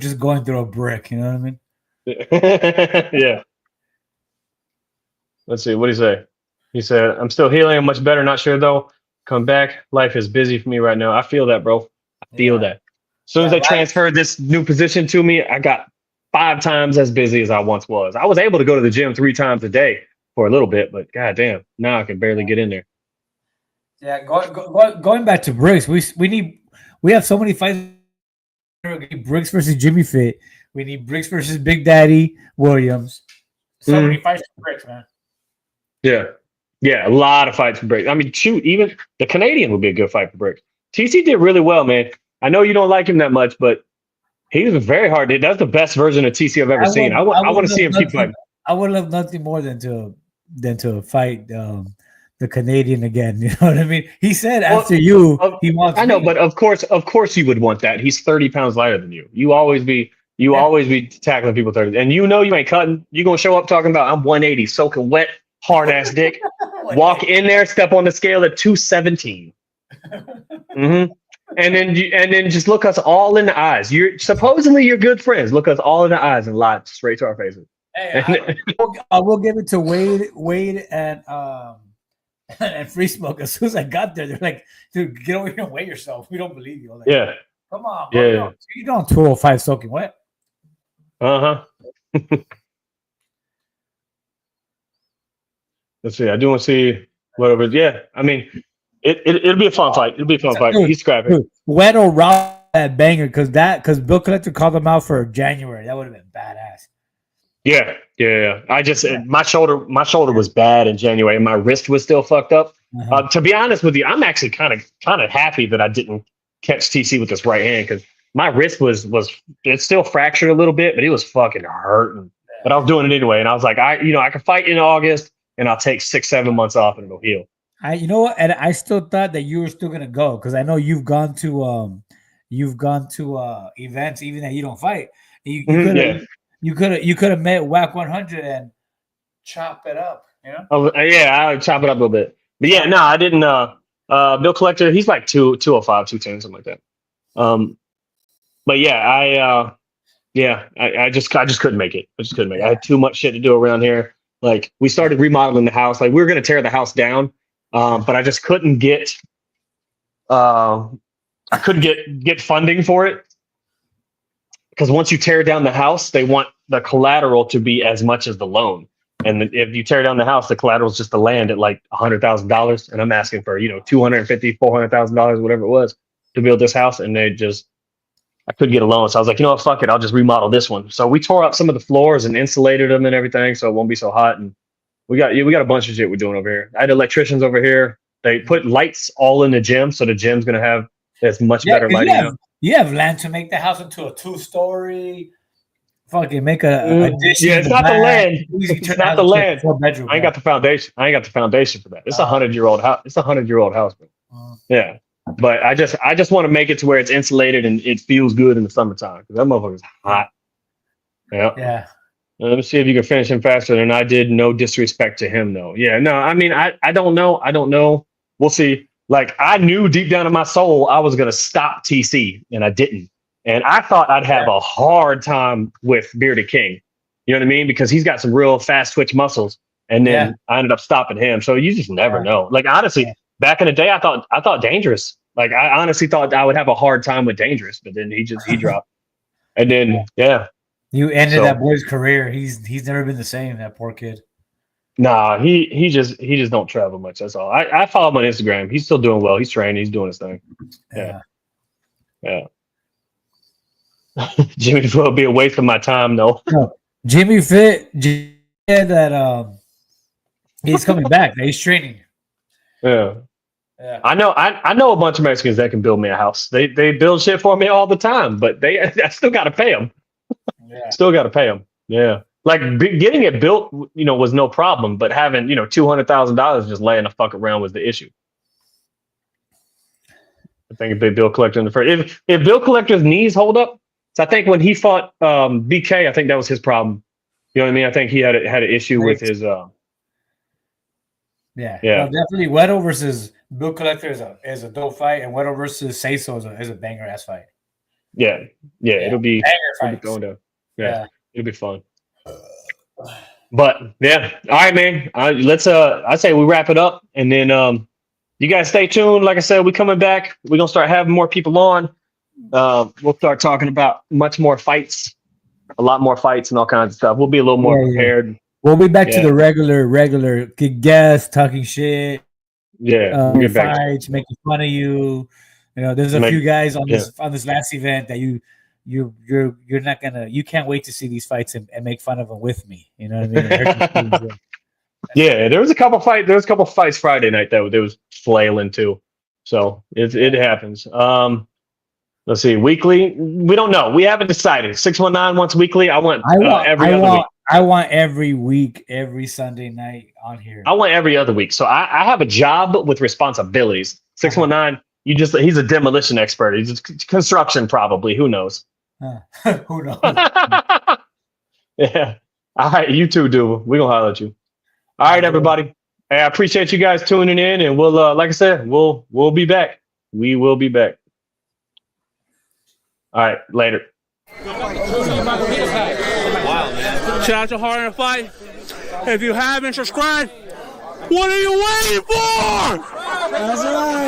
just going through a brick. You know what I mean? Yeah. Let's see. What did he say? He said, "I'm still healing. I'm much better. Not sure though. Come back. Life is busy for me right now. I feel that, bro. I feel that. As soon as they transferred this new position to me, I got 5 times as busy as I once was. I was able to go to the gym 3 times a day for a little bit, but goddamn, now I can barely get in there." Yeah, going back to Bricks, we have so many fights. Bricks versus Jimmy Fit. We need Bricks versus Big Daddy Williams. So many fights for Bricks, man. Yeah, a lot of fights for Bricks. I mean, shoot, even the Canadian would be a good fight for Bricks. TC did really well, man. I know you don't like him that much, but he was very hard. That's the best version of TC I've ever seen. I want to see him keep fighting. I would love nothing more than to fight the Canadian again. You know what I mean? He said he wants. I know, but of course you would want that. He's 30 pounds lighter than you. You always be tackling people 30, and you know you ain't cutting. You gonna show up talking about I'm 180, soaking wet, hard ass dick. Walk in there, step on the scale at 217. Mm-hmm. And then just look us all in the eyes. You're supposedly you're good friends. Look us all in the eyes and lie straight to our faces. Hey, I will give it to Wade and Free Smoke. As soon as I got there, they're like, "Dude, get over here and weigh yourself. We don't believe you." Like, yeah. Come on, bro. Yeah. You don't 205 soaking wet. Let's see. I do want to see whatever. Yeah. I mean, it'll be a fun fight. It'll be a fun fight. He's scrapping. Wero round that banger because Bill Collector called him out for January. That would have been badass. Yeah. I just my shoulder was bad in January, and my wrist was still fucked up. To be honest with you, I'm actually kind of happy that I didn't catch TC with this right hand because my wrist was it's still fractured a little bit, but it was fucking hurting. But I was doing it anyway, and I was like, I can fight in August, and I'll take 6-7 months off, and it'll heal. You know what? And I still thought that you were still gonna go because I know you've gone to events even that you don't fight. You could have met WAC 100 and chop it up. You know? I would chop it up a little bit. But yeah, no, I didn't. Bill Collector, he's like 205, 210, something like that. But yeah, I just couldn't make it. I had too much shit to do around here. Like we started remodeling the house. Like we were gonna tear the house down, but I just couldn't get. I couldn't get funding for it because once you tear down the house, they want the collateral to be as much as the loan. And if you tear down the house, the collateral is just the land at like $100,000, and I'm asking for $250,000, $400,000, whatever it was, to build this house, and I couldn't get a loan, so I was like, you know what, fuck it, I'll just remodel this one. So we tore up some of the floors and insulated them and everything, so it won't be so hot. And we got a bunch of shit we're doing over here. I had electricians over here. They put lights all in the gym, so the gym's gonna have this much better lighting. You have land to make the house into a 2-story. Fucking make a addition. Yeah, it's not the land. It's not the land. I ain't got the foundation. I ain't got the foundation for that. It's a 100-year-old house. It's a 100-year-old house, bro. Yeah, but I just want to make it to where it's insulated and it feels good in the summertime because that motherfucker's hot. Yeah. Let me see if you can finish him faster than I did. No disrespect to him, though. Yeah, no, I mean, I don't know. I don't know. We'll see. Like, I knew deep down in my soul I was going to stop TC, and I didn't. And I thought I'd have a hard time with Bearded King. You know what I mean? Because he's got some real fast twitch muscles. And then I ended up stopping him. So you just never know. Like, honestly, back in the day, I thought Dangerous. Like, I honestly thought I would have a hard time with Dangerous, but then he dropped. And then, you ended that boy's career. He's never been the same, that poor kid. Nah, he just don't travel much. That's all. I follow him on Instagram. He's still doing well. He's training. He's doing his thing. Yeah. Jimmy will be a waste of my time, though. No, Jimmy said that he's coming back. That he's training. Yeah. Yeah. I know a bunch of Mexicans that can build me a house. They build shit for me all the time, but I still got to pay them. Yeah. Still got to pay them. Yeah. Like getting it built, was no problem, but having, $200,000 just laying the fuck around was the issue. I think a big bill collector in the first. If bill collector's knees hold up, so I think when he fought BK, I think that was his problem. You know what I mean? I think he had an issue with his. Yeah. Well, definitely. Wero versus bill collector is a dope fight, and Wero versus Seiso is a banger ass fight. Yeah. It'll be going down. Yeah, it'll be fun. But yeah, all right, man. Let's I say we wrap it up, and then you guys stay tuned. Like I said, we coming back. We're gonna start having more people on. We'll start talking about much more fights, a lot more fights, and all kinds of stuff. We'll be a little more prepared. Yeah. We'll be back to the regular good guests, talking shit. Yeah, we'll fights, making fun of you. There's a few guys on this last event that you're not gonna, you can't wait to see these fights and make fun of them with me. You know what I mean? Yeah, there was a couple fights Friday night that there was flailing too. So it happens. Let's see, weekly. We don't know. We haven't decided. 619 once weekly. I want every other week. I want every week, every Sunday night on here. I want every other week. So I have a job with responsibilities. 619. He's a demolition expert. He's construction probably. Who knows? Who knows? Yeah. All right, you two do. We're gonna holler at you. All right, everybody. Hey, I appreciate you guys tuning in, and we'll like I said, we'll be back. We will be back. All right, later. Wow, man. Shout out to Hard in a Fight. If you haven't subscribed, what are you waiting for? That's right.